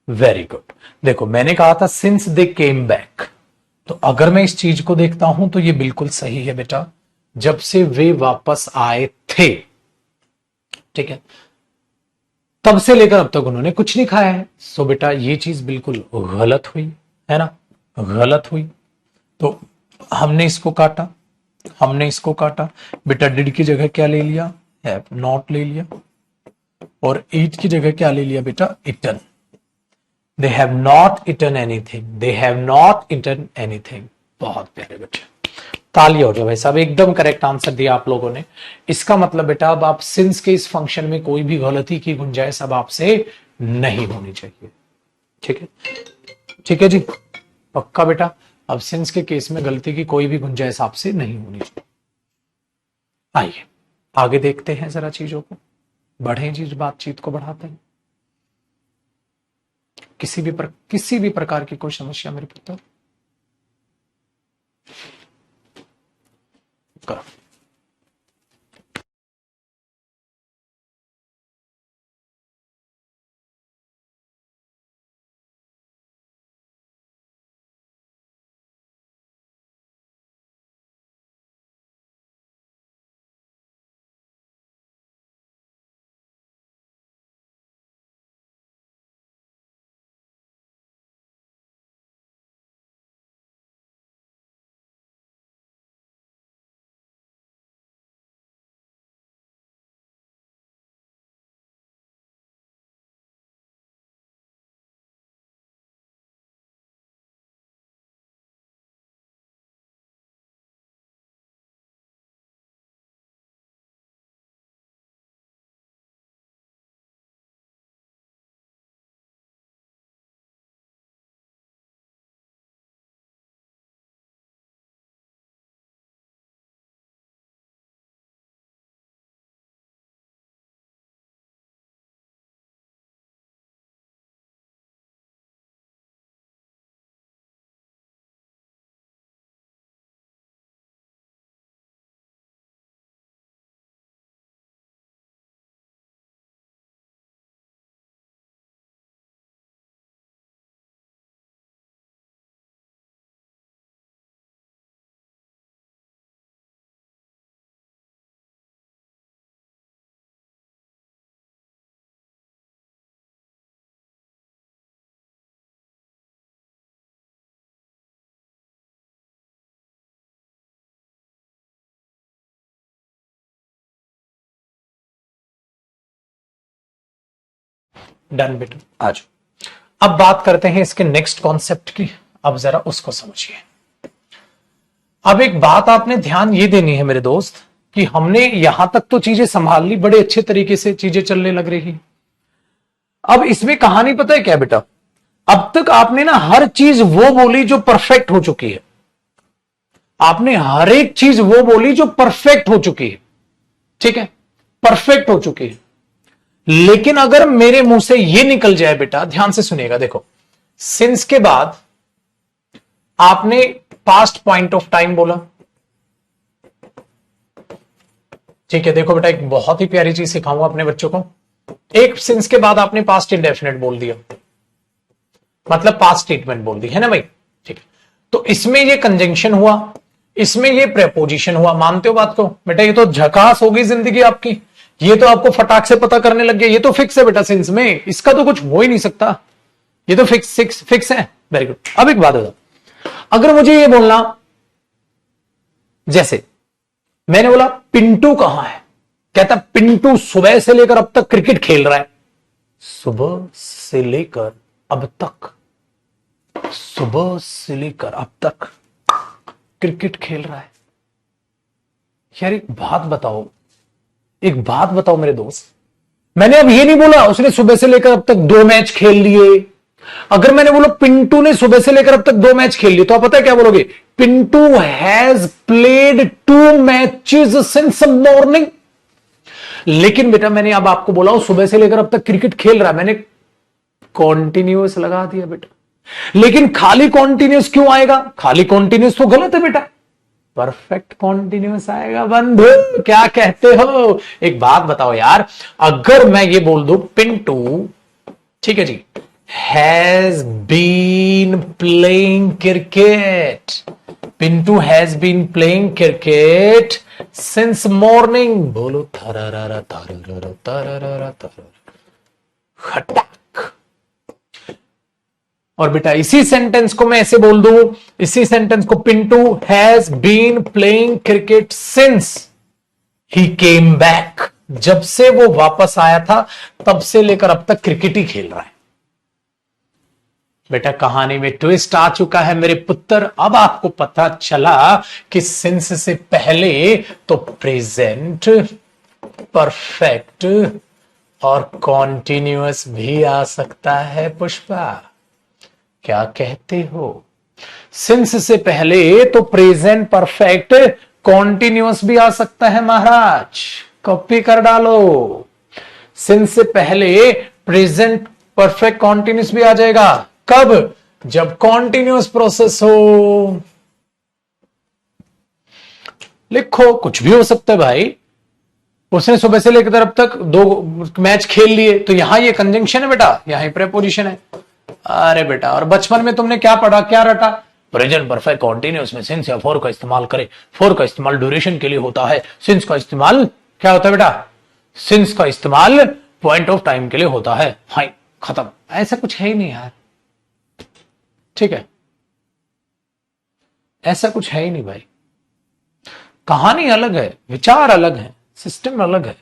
Very good. देखो मैंने कहा था सिंस दे केम बैक, तो अगर मैं इस चीज को देखता हूं तो ये बिल्कुल सही है बेटा, जब से वे वापस आए थे। ठीक है, तब से लेकर अब तक उन्होंने कुछ नहीं खाया है। सो बेटा ये चीज बिल्कुल गलत हुई, है ना? गलत हुई। तो हमने इसको काटा, हमने इसको काटा। बेटा डिड की जगह क्या ले लिया? हैव नॉट ले लिया। और ईट की जगह क्या ले लिया बेटा? Eaten. They have not eaten anything, they have not eaten anything. बहुत प्यारे बच्चे, ताली हो जाए भाई साहब, एकदम करेक्ट आंसर दिया आप लोगों ने। इसका मतलब बेटा अब आप सिंस के इस फंक्शन में कोई भी गलती की गुंजाइश अब आपसे नहीं होनी चाहिए। ठीक है, ठीक है जी, पक्का बेटा। अब सिंस के केस में गलती की कोई भी गुंजाइश आपसे नहीं होनी चाहिए। आइए आगे देखते हैं जरा चीजों को, बढ़े जी, बातचीत को बढ़ाते हैं। किसी भी प्रकार की कोई समस्या मेरे पुत्र करो। डन बेटा, आज अब बात करते हैं इसके नेक्स्ट कॉन्सेप्ट की। अब जरा उसको समझिए। अब एक बात आपने ध्यान ये देनी है मेरे दोस्त, कि हमने यहां तक तो चीजें संभाल ली, बड़े अच्छे तरीके से चीजें चलने लग रही। अब इसमें कहानी पता है क्या बेटा, अब तक आपने ना हर चीज वो बोली जो परफेक्ट हो चुकी है। आपने हर एक चीज वो बोली जो परफेक्ट हो चुकी है, ठीक है, परफेक्ट हो चुकी है। लेकिन अगर मेरे मुंह से ये निकल जाए बेटा, ध्यान से सुनिएगा, देखो, सिंस के बाद आपने पास्ट पॉइंट ऑफ टाइम बोला, ठीक है। देखो बेटा, एक बहुत ही प्यारी चीज सिखाऊंगा अपने बच्चों को। एक सिंस के बाद आपने पास्ट इंडेफिनिट बोल दिया, मतलब पास्ट स्टेटमेंट बोल दी, है ना भाई, ठीक है। तो इसमें ये कंजंक्शन हुआ, इसमें ये प्रेपोजिशन हुआ। मानते हो बात को बेटा? ये तो झकास होगी जिंदगी आपकी, ये तो आपको फटाक से पता करने लग गया। ये तो फिक्स है बेटा सिंस में, इसका तो कुछ हो ही नहीं सकता, ये तो फिक्स है। Very good. अब एक बात बताओ, अगर मुझे ये बोलना, जैसे मैंने बोला पिंटू कहां है, कहता पिंटू सुबह से लेकर अब तक क्रिकेट खेल रहा है। सुबह से लेकर अब तक, सुबह से लेकर अब तक क्रिकेट खेल रहा है। यार एक बात बताओ, एक बात बताओ मेरे दोस्त, मैंने अब ये नहीं बोला उसने सुबह से लेकर अब तक 2 मैच खेल लिए। अगर मैंने बोला पिंटू ने सुबह से लेकर अब तक 2 मैच खेल लिए, तो आप पता है क्या बोलोगे? Pintu has played 2 matches since morning. लेकिन बेटा मैंने अब आपको बोला सुबह से लेकर अब तक क्रिकेट खेल रहा है, मैंने कॉन्टिन्यूअस लगा दिया बेटा। लेकिन खाली कॉन्टिन्यूस क्यों आएगा? खाली कॉन्टिन्यूस तो गलत है बेटा, परफेक्ट कॉन्टिन्यूस आएगा। बंधु क्या कहते हो? एक बात बताओ यार, अगर मैं ये बोल दूं पिंटू, ठीक है जी, has been playing cricket, Pintu has been playing cricket since morning, बोलो थरारा थरारा थरारा थरारा, खटक। और बेटा इसी सेंटेंस को मैं ऐसे बोल दूं, इसी सेंटेंस को, Pintu has been playing cricket since he came back, जब से वो वापस आया था तब से लेकर अब तक क्रिकेट ही खेल रहा है। बेटा कहानी में ट्विस्ट आ चुका है मेरे पुत्र। अब आपको पता चला कि सिंस से पहले तो प्रेजेंट, परफेक्ट और कॉन्टिन्यूअस भी आ सकता है। पुष्पा क्या कहते हो? सिंस से पहले तो प्रेजेंट, परफेक्ट, कॉन्टिन्यूअस भी आ सकता है महाराज, कॉपी कर डालो। सिंस से पहले प्रेजेंट, परफेक्ट, कॉन्टिन्यूअस भी आ जाएगा। कब? जब कॉन्टिन्यूअस प्रोसेस हो। लिखो, कुछ भी हो सकता है भाई। उसने सुबह से लेकर अब तक 2 मैच खेल लिए, तो यहां ये कंजंक्शन है बेटा, यहां प्रेपोजिशन है। अरे बेटा, और बचपन में तुमने क्या पढ़ा, क्या रटा? प्रेजेंट परफेक्ट कॉन्टिन्यूअस में सिंस या फॉर का इस्तेमाल करें। फॉर का इस्तेमाल ड्यूरेशन के लिए होता है, सिंस का इस्तेमाल क्या होता है बेटा? सिंस का इस्तेमाल पॉइंट ऑफ टाइम के लिए होता है। हाई, खत्म। ऐसा कुछ है ही नहीं यार, ठीक है, ऐसा कुछ है ही नहीं भाई। कहानी अलग है, विचार अलग है, सिस्टम अलग है।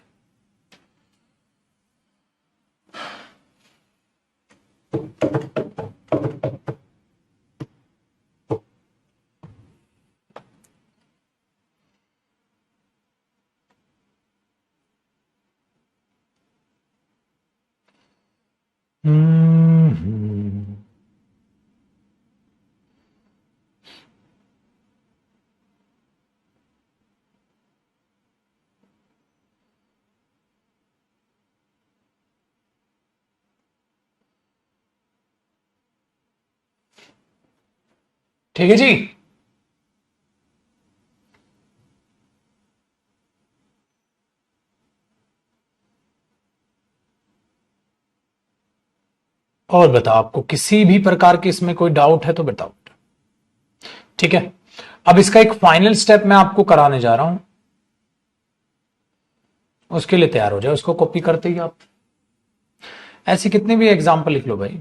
ठीक है जी। और बताओ, आपको किसी भी प्रकार की इसमें कोई डाउट है तो बताओ, ठीक है। अब इसका एक फाइनल स्टेप मैं आपको कराने जा रहा हूं, उसके लिए तैयार हो जाए। उसको कॉपी करते ही आप ऐसे कितने भी एग्जाम्पल लिख लो भाई।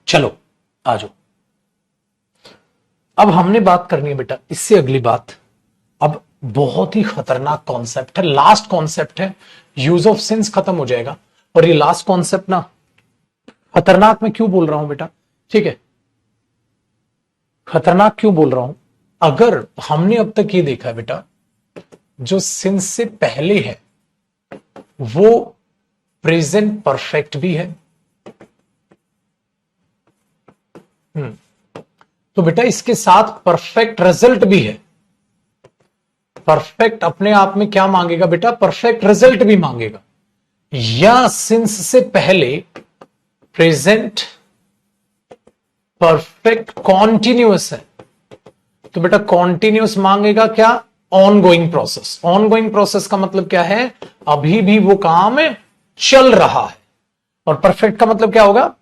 चलो आ जाओ। अब हमने बात करनी है बेटा इससे अगली बात, अब बहुत ही खतरनाक कॉन्सेप्ट है, लास्ट कॉन्सेप्ट है, यूज ऑफ सिंस खत्म हो जाएगा। और ये लास्ट कॉन्सेप्ट ना, खतरनाक मैं क्यों बोल रहा हूं बेटा, ठीक है, खतरनाक क्यों बोल रहा हूं, अगर हमने अब तक ये देखा है बेटा, जो सिंस से पहले है वो प्रेजेंट परफेक्ट भी है। तो बेटा इसके साथ परफेक्ट रिजल्ट भी है। परफेक्ट अपने आप में क्या मांगेगा बेटा, परफेक्ट रिजल्ट भी मांगेगा। या सिंस से पहले प्रेजेंट परफेक्ट कॉन्टिन्यूअस है, तो बेटा कॉन्टिन्यूअस मांगेगा क्या, on going process. On going process का मतलब क्या है, अभी भी वो काम चल रहा है। और परफेक्ट का मतलब क्या होगा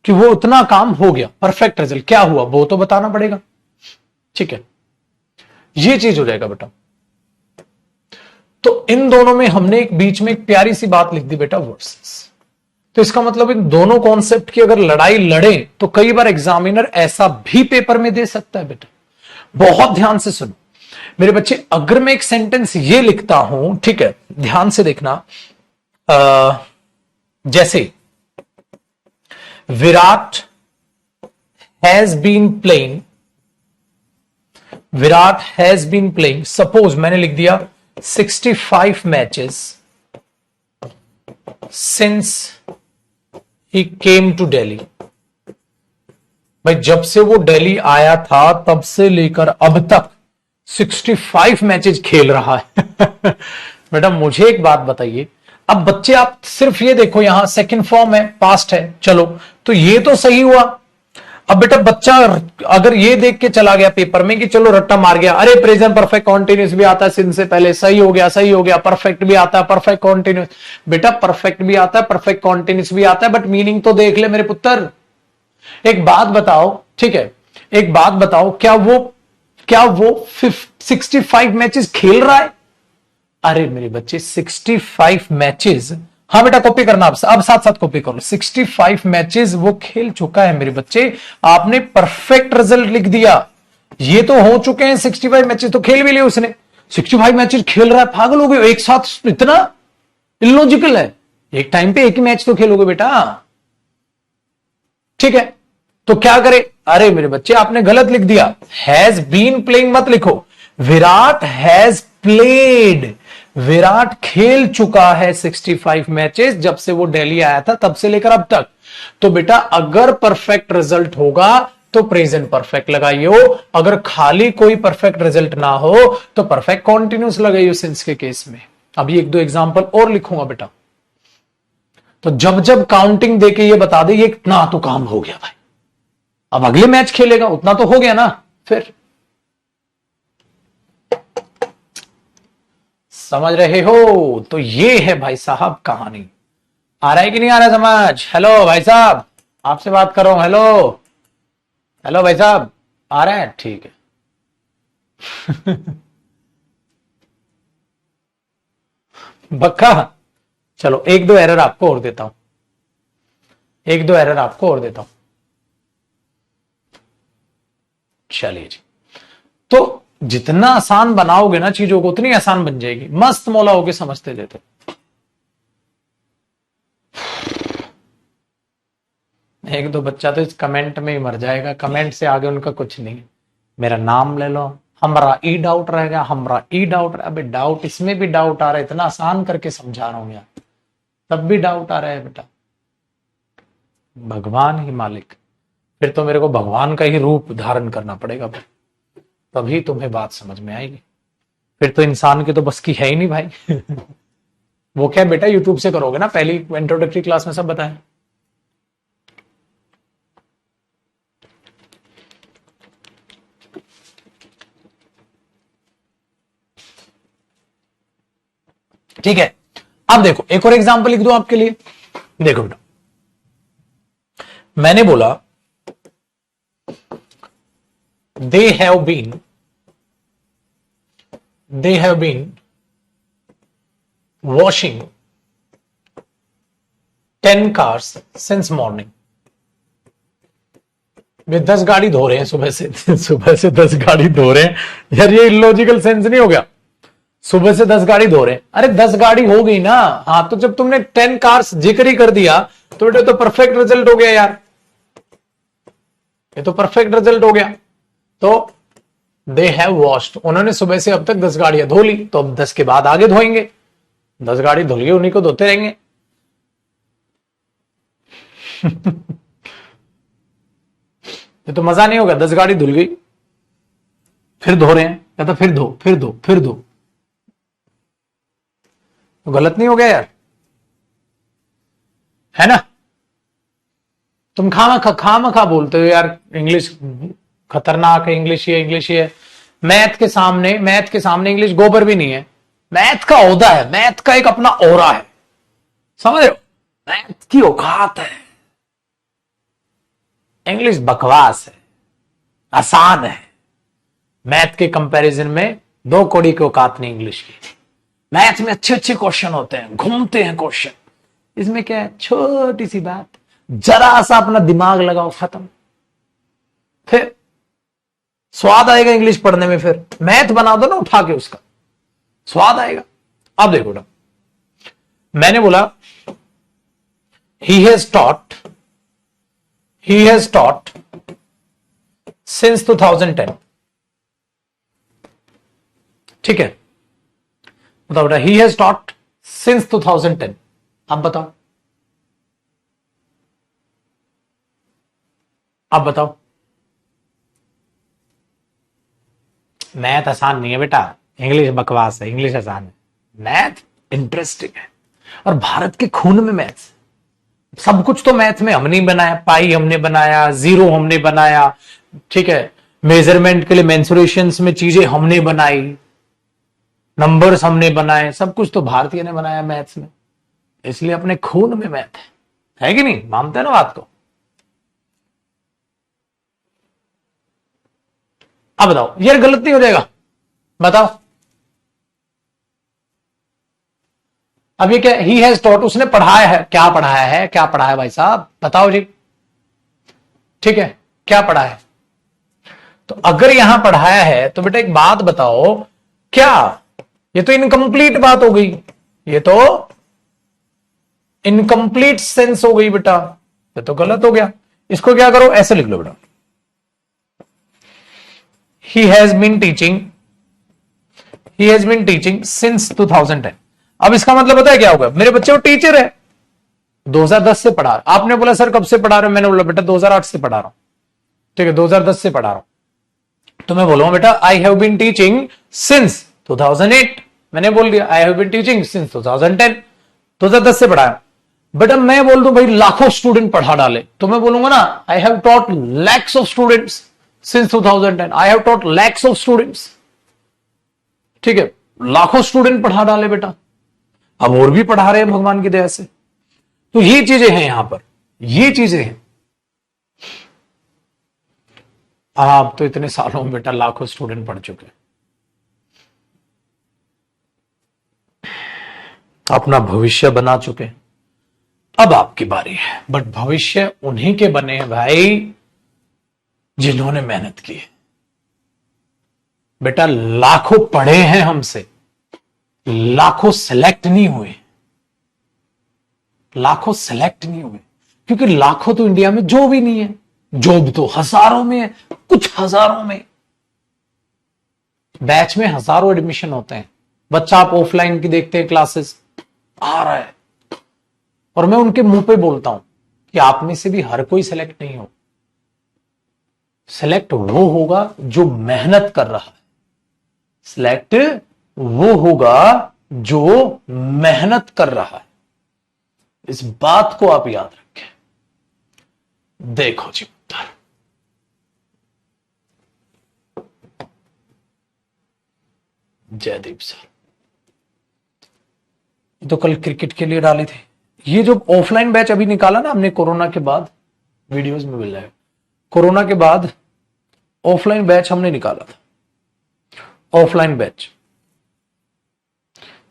कि वो उतना काम हो गया, परफेक्ट रिजल्ट क्या हुआ वो तो बताना पड़ेगा, ठीक है, ये चीज हो जाएगा बेटा। तो इन दोनों में हमने एक बीच में एक प्यारी सी बात लिख दी बेटा, वर्सेस। तो इसका मतलब इन दोनों कॉन्सेप्ट की अगर लड़ाई लड़े तो कई बार एग्जामिनर ऐसा भी पेपर में दे सकता है बेटा। बहुत ध्यान से सुनो मेरे बच्चे, अगर मैं एक सेंटेंस ये लिखता हूं, ठीक है, ध्यान से देखना, जैसे Virat has been playing, Virat has been playing, suppose मैंने लिख दिया 65 matches since he came to Delhi. भाई जब से वो दिल्ली आया था तब से लेकर अब तक 65 मैचेस खेल रहा है। बेटा मुझे एक बात बताइए, अब बच्चे आप सिर्फ ये देखो, यहां सेकंड फॉर्म है, पास्ट है, चलो तो ये तो सही हुआ। अब बेटा बच्चा अगर ये देख के चला गया पेपर में कि चलो रट्टा मार गया, अरे प्रेजेंट परफेक्ट कॉन्टिन्यूस भी आता है सिंस से पहले, सही हो गया, सही हो गया, परफेक्ट भी आता है, परफेक्ट कॉन्टिन्यूस। बेटा परफेक्ट भी आता है, परफेक्ट कॉन्टिन्यूस भी आता है, बट मीनिंग तो देख ले मेरे पुत्र। एक बात बताओ, ठीक है, एक बात बताओ, क्या वो 65 मैचेस खेल रहा है? अरे मेरे बच्चे 65 मैचेस, हाँ बेटा कॉपी करना, अब साथ साथ कॉपी करो, 65 मैचेस वो खेल चुका है मेरे बच्चे। आपने परफेक्ट रिजल्ट लिख दिया, ये तो हो चुके हैं 65 मैचेस, तो खेल भी लिए उसने। 65 मैचेस खेल रहा है, पागल हो गए एक साथ, इतना इलॉजिकल है। एक टाइम पे एक ही मैच तो खेलोगे बेटा, ठीक है, तो क्या करे, अरे मेरे बच्चे आपने गलत लिख दिया, हैज बीन प्लेइंग मत लिखो, विराट हैज प्लेड, विराट खेल चुका है 65 मैचेस जब से वो दिल्ली आया था तब से लेकर अब तक। तो बेटा अगर परफेक्ट रिजल्ट होगा तो प्रेजेंट परफेक्ट लगाइयो, अगर खाली कोई परफेक्ट रिजल्ट ना हो तो परफेक्ट कॉन्टिन्यूस लगाइयो सिंस के केस में। अभी एक दो एग्जांपल और लिखूंगा बेटा, तो जब जब काउंटिंग देके ये बता दे ये इतना तो काम हो गया भाई, अब अगले मैच खेलेगा उतना तो हो गया ना। फिर समझ रहे हो, तो ये है भाई साहब कहानी। आ रहा है कि नहीं आ रहा समझ? हेलो भाई साहब, आपसे बात कर रहा हूं, हेलो हेलो भाई साहब, आ रहा है, ठीक है। बक्का, चलो एक दो एरर आपको और देता हूं, एक दो एरर आपको और देता हूं, चलिए जी। तो जितना आसान बनाओगे ना चीजों को उतनी आसान बन जाएगी, मस्त मौला होके समझते देते। एक दो बच्चा तो इस कमेंट में ही मर जाएगा, कमेंट से आगे उनका कुछ नहीं। मेरा नाम ले लो, हमारा ई डाउट रहेगा, हमारा ई डाउट। अबे डाउट, इसमें भी डाउट आ रहा है, इतना आसान करके समझा रहा हूं यार, तब भी डाउट आ रहा है बेटा। भगवान ही मालिक, फिर तो मेरे को भगवान का ही रूप धारण करना पड़ेगा भाई, तभी तुम्हें बात समझ में आएगी। फिर तो इंसान की तो बस की है ही नहीं भाई। वो क्या बेटा यूट्यूब से करोगे ना, पहली इंट्रोडक्टरी क्लास में सब बताएं। ठीक है, अब देखो एक और एग्जांपल लिख दूं आपके लिए, देखो बेटा, मैंने बोला they have been washing 10 cars since morning. वे 10 गाड़ी धो रहे हैं सुबह से सुबह से 10 गाड़ी धो रहे हैं यार, ये इलॉजिकल सेंस नहीं हो गया? सुबह से 10 गाड़ी धो रहे हैं, अरे 10 गाड़ी हो गई ना। हाँ, तो जब तुमने 10 कार्स जिक्र ही कर दिया तो बेटा तो परफेक्ट रिजल्ट हो गया यार, ये तो परफेक्ट रिजल्ट हो गया। तो दे हैव वॉश्ड, उन्होंने सुबह से अब तक 10 गाड़ियां धो ली, तो अब 10 के बाद आगे धोएंगे। 10 गाड़ी धुल गई, उन्हीं को धोते रहेंगे। ये तो मजा नहीं होगा, 10 गाड़ी धुल गई फिर धो रहे हैं, या तो फिर धो फिर धो फिर धो, तो गलत नहीं हो गया यार, है ना? तुम खामा खा बोलते हो यार, इंग्लिश खतरनाक है, इंग्लिश ही है। मैथ के सामने इंग्लिश गोबर भी नहीं है। मैथ का ओहदा है, मैथ का एक अपना ओरा है, समझ रहे हो? मैथ की औकात है, इंग्लिश बकवास है, आसान है। मैथ के कंपैरिजन में 2 कौड़ी की औकात नहीं इंग्लिश की। मैथ में अच्छे अच्छे क्वेश्चन होते हैं, घूमते हैं क्वेश्चन, इसमें क्या है, छोटी सी बात, जरा सा अपना दिमाग लगाओ, खत्म। फिर स्वाद आएगा इंग्लिश पढ़ने में, फिर मैथ बना दो ना उठा के, उसका स्वाद आएगा। अब देखो ना, मैंने बोला ही हैज टॉट सिंस 2010, ठीक है? बताओ बेटा, ही हैज टॉट सिंस 2010। अब बताओ, अब बताओ। मैथ आसान नहीं है बेटा, इंग्लिश बकवास है, इंग्लिश आसान है, मैथ इंटरेस्टिंग है। और भारत के खून में मैथ, सब कुछ तो मैथ में हमने बनाया, पाई हमने बनाया, जीरो हमने बनाया, ठीक है? मेजरमेंट के लिए मेंसुरेशंस में चीजें हमने बनाई, नंबर्स हमने बनाए, सब कुछ तो भारतीय ने बनाया मैथ्स में, इसलिए अपने खून में मैथ है कि नहीं? मानते हैं ना बात को? अब बताओ, ये गलत नहीं हो जाएगा? बताओ। अब ये क्या, ही हैज टॉट, उसने पढ़ाया है, क्या पढ़ाया है, क्या पढ़ाया भाई साहब, बताओ जी, ठीक है? क्या पढ़ा है? तो अगर यहां पढ़ाया है तो बेटा एक बात बताओ, क्या ये तो इनकम्प्लीट बात हो गई, ये तो इनकम्प्लीट सेंस हो गई बेटा, ये तो गलत हो गया। इसको क्या करो, ऐसे लिख लो बेटा, he has been teaching since 2010। अब इसका मतलब पता है क्या होगा, मेरे बच्चे वो टीचर है, 2010 से पढ़ा रहा। आपने बोला सर कब से पढ़ा रहे हो, मैंने बोला बेटा 2008 से पढ़ा रहा हूं, ठीक है? 2010 से पढ़ा रहा हूं, तो मैं बोलूंगा बेटा I have been teaching since 2008। मैंने बोल दिया I have been teaching since 2010, 2010 से पढ़ाया। बेटा मैं बोल दूं भाई लाखों स्टूडेंट पढ़ा डाले, तो मैं बोलूंगा ना I have taught lakhs of students since 2010, I have taught lakhs of students, ठीक है? लाखों स्टूडेंट पढ़ा डाले बेटा, अब और भी पढ़ा रहे हैं भगवान की दया से। तो ये चीजें हैं यहां पर, ये चीजें हैं। आप तो इतने सालों में बेटा लाखों स्टूडेंट पढ़ चुके हैं, अपना भविष्य बना चुके हैं, अब आपकी बारी है। बट भविष्य उन्हीं के बने हैं भाई जिन्होंने मेहनत की है। बेटा लाखों पढ़े हैं हमसे, लाखों सेलेक्ट नहीं हुए, लाखों सेलेक्ट नहीं हुए, क्योंकि लाखों तो इंडिया में जॉब ही नहीं है, जॉब तो हजारों में है, कुछ हजारों में, बैच में हजारों एडमिशन होते हैं। बच्चा आप ऑफलाइन की देखते हैं, क्लासेस आ रहा है, और मैं उनके मुंह पे बोलता हूं कि आप में से भी हर कोई सेलेक्ट नहीं हो। सेलेक्ट वो होगा जो मेहनत कर रहा है, सिलेक्ट वो होगा जो मेहनत कर रहा है, इस बात को आप याद रखें। देखो जी उत्तर, जयदीप सर तो कल क्रिकेट के लिए डाले थे। ये जो ऑफलाइन बैच अभी निकाला ना हमने कोरोना के बाद, वीडियोस में मिल जाएगा। कोरोना के बाद ऑफलाइन बैच हमने निकाला था, ऑफलाइन बैच,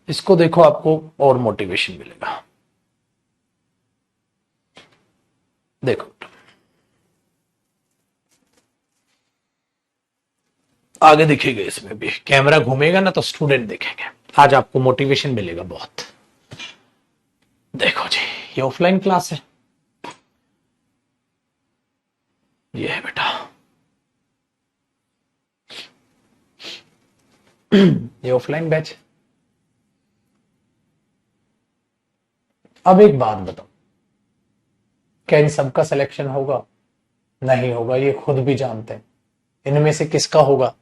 इसको देखो आपको और मोटिवेशन मिलेगा। देखो आगे दिखेगा, इसमें भी कैमरा घूमेगा ना तो स्टूडेंट देखेंगे, आज आपको मोटिवेशन मिलेगा बहुत। देखो जी, ये ऑफलाइन क्लास है, ये है बेटा ये ऑफलाइन बैच। अब एक बात बताओ, क्या इन सबका सिलेक्शन होगा? नहीं होगा, ये खुद भी जानते हैं। इनमें से किसका होगा?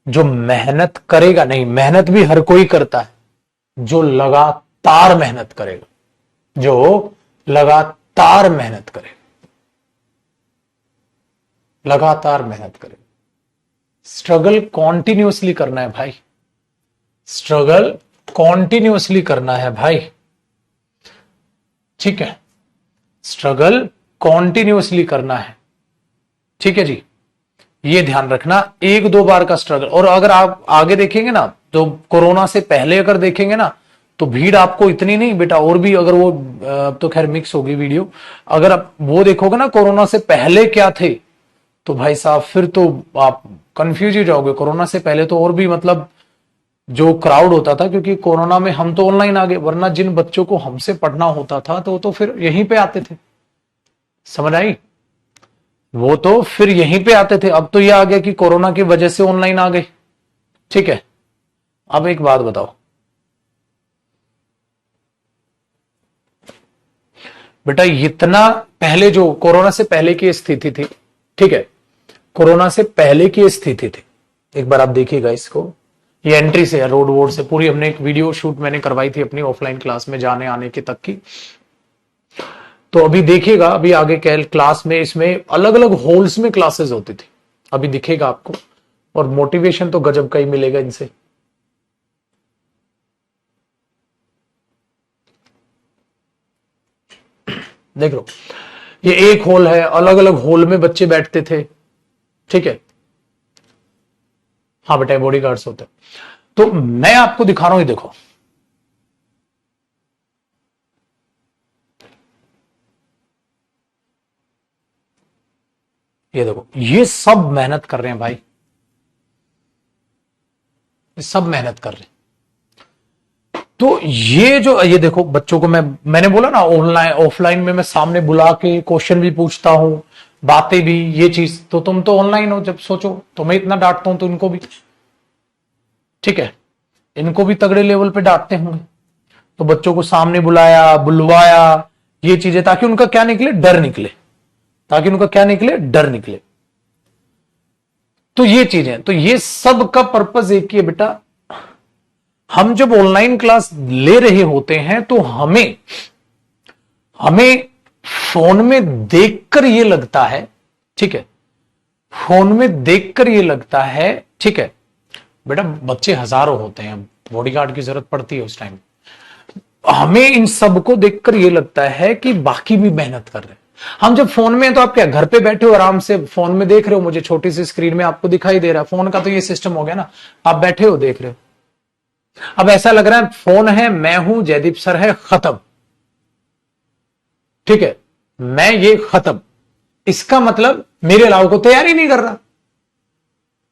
जो मेहनत करेगा। नहीं, मेहनत भी हर कोई करता है, जो लगातार मेहनत करेगा, जो लगातार मेहनत करेगा, लगातार मेहनत करेगा। स्ट्रगल कॉन्टिन्यूसली करना है भाई, स्ट्रगल कॉन्टिन्यूसली करना है भाई, ठीक है, स्ट्रगल कॉन्टिन्यूसली करना है, ठीक है जी। ये ध्यान रखना, एक दो बार का स्ट्रगल। और अगर आप आगे देखेंगे ना, तो कोरोना से पहले अगर देखेंगे ना, तो भीड़ आपको इतनी नहीं बेटा, और भी अगर वो तो खैर मिक्स होगी वीडियो, अगर आप वो देखोगे ना कोरोना से पहले क्या थे, तो भाई साहब फिर तो आप कंफ्यूज ही जाओगे। कोरोना से पहले तो और भी मतलब जो क्राउड होता था, क्योंकि कोरोना में हम तो ऑनलाइन आ गए, वरना जिन बच्चों को हमसे पढ़ना होता था तो फिर यहीं पे आते थे, समझ आई? वो तो फिर यहीं पे आते थे। अब तो ये आ गया कि कोरोना की वजह से ऑनलाइन आ गए, ठीक है। अब एक बात बताओ बेटा, इतना पहले जो कोरोना से पहले की स्थिति थी, ठीक है, कोरोना से पहले की स्थिति थी, एक बार आप देखिएगा इसको। ये एंट्री से है, रोड वोड से पूरी हमने एक वीडियो शूट मैंने करवाई थी अपनी ऑफलाइन क्लास में जाने आने के तक की। तो अभी देखिएगा, अभी आगे क्लास में इसमें अलग अलग होल्स में क्लासेस होती थी, अभी दिखेगा आपको। और मोटिवेशन तो गजब का ही मिलेगा इनसे। देख लो, ये एक होल है, अलग अलग होल में बच्चे बैठते थे, ठीक है। हाँ बेटा, बॉडी गार्ड्स होते हैं। तो मैं आपको दिखा रहा हूं, ये देखो, ये देखो, ये सब मेहनत कर रहे हैं भाई, ये सब मेहनत कर रहे हैं। तो ये जो ये देखो बच्चों को मैंने बोला ना, ऑनलाइन ऑफलाइन में मैं सामने बुला के क्वेश्चन भी पूछता हूं, बातें भी, ये चीज। तो तुम तो ऑनलाइन हो, जब सोचो तो मैं इतना डांटता हूं तो इनको भी, ठीक है, इनको भी तगड़े लेवल पे डांटते होंगे। तो बच्चों को सामने बुलाया, बुलवाया, ये चीजें, ताकि उनका क्या निकले, डर निकले, ताकि उनका क्या निकले, डर निकले। तो ये चीजें, तो ये सब का पर्पस एक ही है बेटा, हम जब ऑनलाइन क्लास ले रहे होते हैं तो हमें फोन में देखकर ये लगता है, ठीक है, फोन में देखकर ये लगता है, ठीक है बेटा, बच्चे हजारों होते हैं, बॉडीगार्ड की जरूरत पड़ती है उस टाइम। हमें इन सबको देखकर ये लगता है कि बाकी भी मेहनत कर रहे हैं। हम जब फोन में हैं तो आप क्या घर पे बैठे हो, आराम से फोन में देख रहे हो, मुझे छोटी सी स्क्रीन में आपको दिखाई दे रहा है। फोन का तो ये सिस्टम हो गया ना, आप बैठे हो देख रहे हो। अब ऐसा लग रहा है फोन है, मैं हूं, जयदीप सर है, खत्म, ठीक है, मैं ये खत्म। इसका मतलब मेरे अलावा को तैयारी नहीं कर रहा।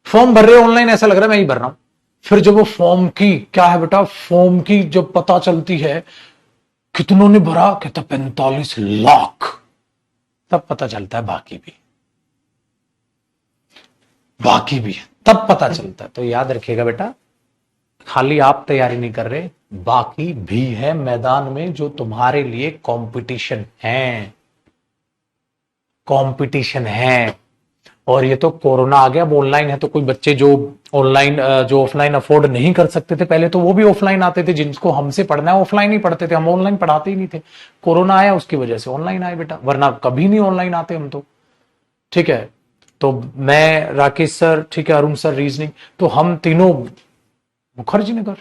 फॉर्म भर रहे हो ऑनलाइन, ऐसा लग रहा है मैं ही भर रहा हूं। फिर जब वो फॉर्म की क्या है बेटा, फॉर्म की जब पता चलती है कितनों ने भरा, कहता 45 लाख, तब पता चलता है बाकी भी, बाकी भी है, तब पता चलता है। तो याद रखिएगा बेटा, खाली आप तैयारी नहीं कर रहे, बाकी भी है मैदान में जो तुम्हारे लिए कंपटीशन है, कंपटीशन है। और ये तो कोरोना आ गया, अब ऑनलाइन है, तो कोई बच्चे जो ऑनलाइन जो ऑफलाइन अफोर्ड नहीं कर सकते थे पहले, तो वो भी ऑफलाइन आते थे। जिनको हमसे पढ़ना है ऑफलाइन ही पढ़ते थे, हम ऑनलाइन पढ़ाते ही नहीं थे। कोरोना आया उसकी वजह से ऑनलाइन आए बेटा, वरना कभी नहीं ऑनलाइन आते हम तो, ठीक है। तो मैं, राकेश सर, ठीक है, अरुण सर रीजनिंग, तो हम तीनों मुखर्जी नगर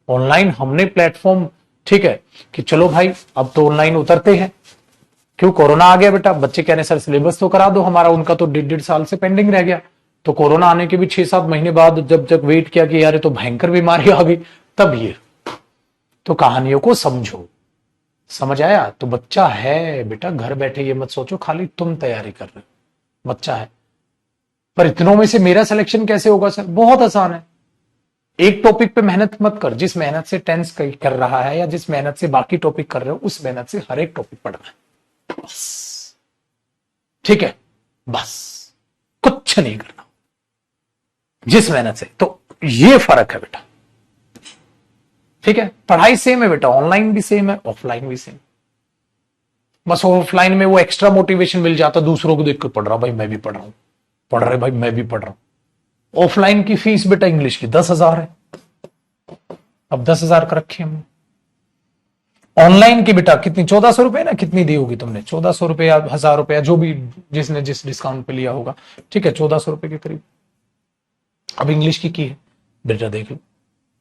ऑनलाइन हमने प्लेटफॉर्म, ठीक है, कि चलो भाई अब तो ऑनलाइन उतरते हैं, क्यों? कोरोना आ गया बेटा, बच्चे कह रहे सर सिलेबस तो करा दो हमारा, उनका तो 1.5 साल से पेंडिंग रह गया। तो कोरोना आने के भी 6-7 महीने बाद जब जब वेट किया कि यार ये तो भयंकर बीमारी आ गई, तब ये। तो कहानियों को समझो, समझ आया? तो बच्चा है बेटा, घर बैठे ये मत सोचो खाली तुम तैयारी कर रहे हो, बच्चा है। पर इतनों में से मेरा सिलेक्शन कैसे होगा सर? बहुत आसान है। एक टॉपिक पे मेहनत मत कर, जिस मेहनत से टेंस कर रहा है या जिस मेहनत से बाकी टॉपिक कर रहे हो, उस मेहनत से हर एक टॉपिक पढ़ना है बस। ठीक है, बस कुछ नहीं करना जिस मेहनत से। तो ये फर्क है बेटा, ठीक है? पढ़ाई सेम है बेटा, ऑनलाइन भी सेम है, ऑफलाइन भी सेम। बस ऑफलाइन में वो एक्स्ट्रा मोटिवेशन मिल जाता, दूसरों को देख कर पढ़ रहा भाई मैं भी पढ़ रहा हूं, पढ़ रहे भाई मैं भी पढ़ रहा हूं। ऑफलाइन की फीस बेटा इंग्लिश की 10,000 है, अब 10,000 कर रखी हमने। ऑनलाइन की बेटा कितनी? 1,400 रुपए ना, कितनी दी होगी तुमने? 1,400 रुपए या 1,000 रुपया, जो भी जिसने जिस डिस्काउंट पे लिया होगा, ठीक है, 1,400 रुपए के करीब। अब इंग्लिश की है बेटा, देख लो।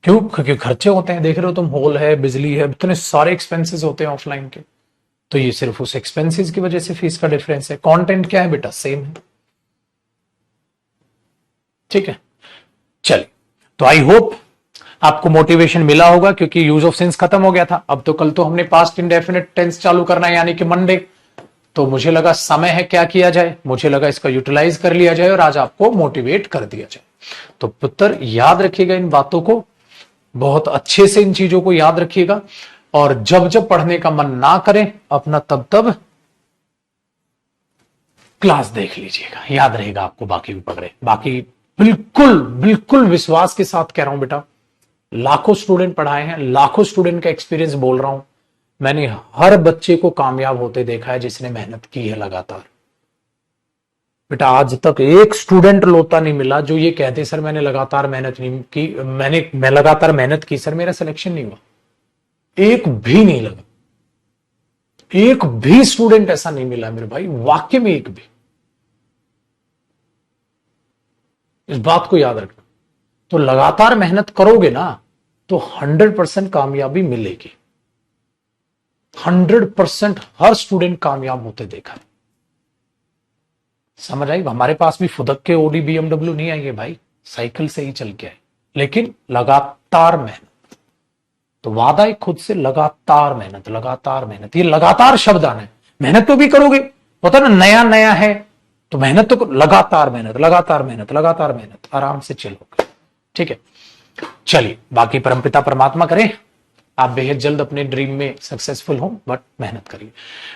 क्यों? क्योंकि खर्चे होते हैं, देख रहे हो तुम, हॉल है, बिजली है, इतने सारे एक्सपेंसेस होते हैं ऑफलाइन के। तो ये सिर्फ उस एक्सपेंसेस की वजह से फीस का डिफरेंस है। कंटेंट क्या है बेटा? सेम है, ठीक है? चलिए, तो आई होप आपको मोटिवेशन मिला होगा, क्योंकि यूज ऑफ सेंस खत्म हो गया था। अब तो कल तो हमने पास्ट इंडेफिनिट टेंस चालू करना है, यानी कि मंडे। तो मुझे लगा समय है, क्या किया जाए, मुझे लगा इसका यूटिलाइज कर लिया जाए और आज आपको मोटिवेट कर दिया जाए। तो पुत्र याद रखिएगा इन बातों को, बहुत अच्छे से इन चीजों को याद रखिएगा। और जब जब पढ़ने का मन ना करें अपना, तब तब क्लास देख लीजिएगा, याद रहेगा आपको, बाकी भी पढ़ रहे। बाकी बिल्कुल बिल्कुल विश्वास के साथ कह रहा हूं बेटा, लाखों स्टूडेंट पढ़ाए हैं, लाखों स्टूडेंट का एक्सपीरियंस बोल रहा हूं, मैंने हर बच्चे को कामयाब होते देखा है जिसने मेहनत की है लगातार। बेटा आज तक एक स्टूडेंट लोता नहीं मिला जो ये कहते सर मैंने लगातार मेहनत नहीं की, मैं लगातार मेहनत की सर मेरा सिलेक्शन नहीं हुआ। एक भी नहीं लगा, एक भी स्टूडेंट ऐसा नहीं मिला मेरे भाई, वाकई में एक भी। इस बात को याद रखना। तो लगातार मेहनत करोगे ना तो 100% कामयाबी मिलेगी। 100% हर स्टूडेंट कामयाब होते देखा है। समझ आई? हमारे पास भी फुदक के ओडी BMW नहीं आई है भाई, साइकिल से ही चल के आए, लेकिन लगातार मेहनत। तो वादा है खुद से, लगातार मेहनत, लगातार मेहनत। ये लगातार शब्द आना है, मेहनत तो भी करोगे, होता ना नया नया है तो मेहनत तो लगातार मेहनत, लगातार मेहनत, लगातार मेहनत, आराम से चलोगे, ठीक है? चलिए, बाकी परमपिता परमात्मा करे आप बेहद जल्द अपने ड्रीम में सक्सेसफुल हो, बट मेहनत करिए।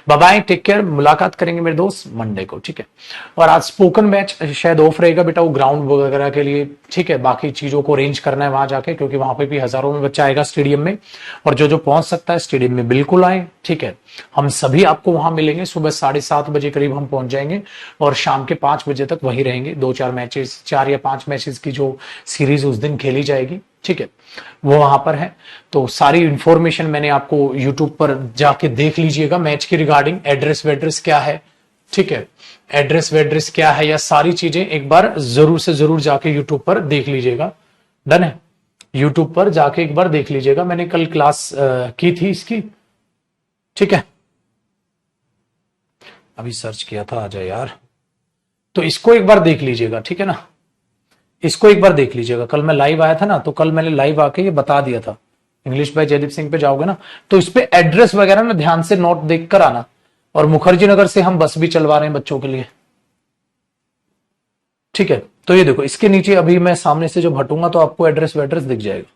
Bye bye, take care. मुलाकात करेंगे मेरे दोस्त मंडे को, ठीक है? और आज स्पोकन मैच शायद ऑफ रहेगा बेटा, वो ग्राउंड वगैरह के लिए, ठीक है? बाकी चीजों को अरेंज करना है वहां जाके, क्योंकि वहां पे भी हजारों में बच्चा आएगा स्टेडियम में। और जो जो पहुंच सकता है स्टेडियम में बिल्कुल आए, ठीक है? हम सभी आपको वहां मिलेंगे, सुबह 7:30 बजे करीब हम पहुंच जाएंगे और शाम के 5 बजे तक वहीं रहेंगे। 2-4 मैचेस, 4 या 5 मैचेस की जो सीरीज उस दिन खेली जाएगी, ठीक है, वो वहां पर है। तो सारी इंफॉर्मेशन मैंने आपको यूट्यूब पर जाके देख लीजिएगा मैच की रिगार्डिंग, एड्रेस वेड्रेस क्या है, ठीक है? एड्रेस वेड्रेस क्या है या सारी चीजें एक बार जरूर से जरूर जाके यूट्यूब पर देख लीजिएगा। डन है? यूट्यूब पर जाके एक बार देख लीजिएगा, मैंने कल क्लास की थी इसकी, ठीक है? अभी सर्च किया था, आ जाए यार। तो इसको एक बार देख लीजिएगा, ठीक है ना? इसको एक बार देख लीजिएगा। कल मैं लाइव आया था ना, तो कल मैंने लाइव आके ये बता दिया था। इंग्लिश बाय जयदीप सिंह पे जाओगे ना, तो इस पे एड्रेस वगैरह ना ध्यान से नोट देख कर आना। और मुखर्जी नगर से हम बस भी चलवा रहे हैं बच्चों के लिए, ठीक है? तो ये देखो, इसके नीचे अभी मैं सामने से जो हटूंगा तो आपको एड्रेस वेड्रेस दिख जाएगा।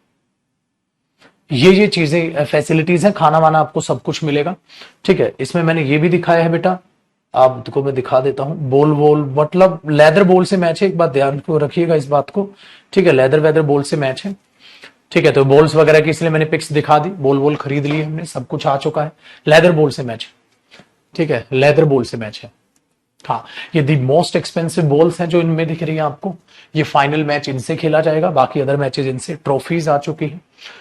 ये चीजें फैसिलिटीज हैं, खाना वाना आपको सब कुछ मिलेगा, ठीक है? इसमें मैंने ये भी दिखाया है बेटा, आपको मैं दिखा देता हूं। बोल मतलब लेदर बॉल से मैच है, एक बात ध्यान को रखिएगा इस बात को, ठीक है? लेदर वेदर बॉल से मैच है, ठीक है? तो बॉल्स वगैरह की इसलिए मैंने पिक्स दिखा दी, बॉल खरीद ली हमने, सब कुछ आ चुका है। लेदर बॉल से मैच, ठीक है? लेदर बॉल से मैच है। हाँ, ये दी मोस्ट एक्सपेंसिव बॉल्स हैं जो इनमें दिख रही है आपको, ये फाइनल मैच इनसे खेला जाएगा, बाकी अदर मैचेस इनसे। ट्रॉफीज आ चुकी है,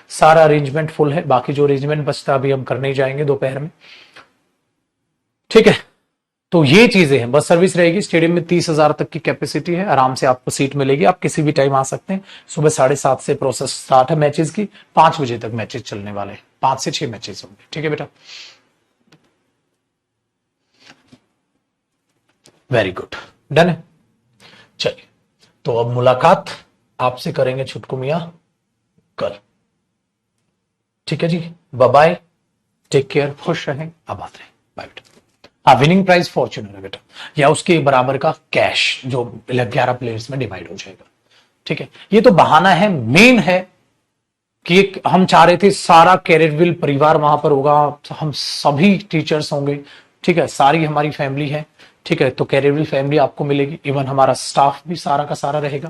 सारा अरेंजमेंट फुल है, बाकी जो अरेंजमेंट बचता अभी हम करने जाएंगे दोपहर में, ठीक है? तो ये चीजें हैं, बस सर्विस रहेगी। स्टेडियम में 30,000 तक की कैपेसिटी है, आराम से आपको सीट मिलेगी, आप किसी भी टाइम आ सकते हैं। सुबह 7:30 से प्रोसेस स्टार्ट है मैचेस की, 5 बजे तक मैचेस चलने वाले हैं, 5 से 6 मैचेस होंगे, ठीक है बेटा? वेरी गुड, डन है। चलिए, तो अब मुलाकात आपसे करेंगे छुटकू मियां कल। ठीक है जी, बाय बाय, टेक केयर, खुश रहें, आबाद रहें, बाय बेटा। हाँ, विनिंग प्राइज फॉर्च्यूनर है बेटा, या उसके बराबर का कैश जो 11 प्लेयर्स में डिवाइड हो जाएगा। ठीक है, ये तो बहाना है, मेन है कि हम चाह रहे थे सारा कैरियरविल परिवार वहां पर होगा, हम सभी टीचर्स होंगे। ठीक है, सारी हमारी फैमिली है। ठीक है, तो कैरियरविल फैमिली आपको मिलेगी, इवन हमारा स्टाफ भी सारा का सारा रहेगा।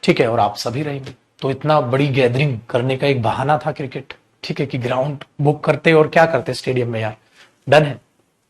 ठीक है, और आप सभी रहेंगे। तो इतना बड़ी गैदरिंग करने का एक बहाना था क्रिकेट। ठीक है, कि ग्राउंड बुक करते और क्या करते स्टेडियम में यार। डन है।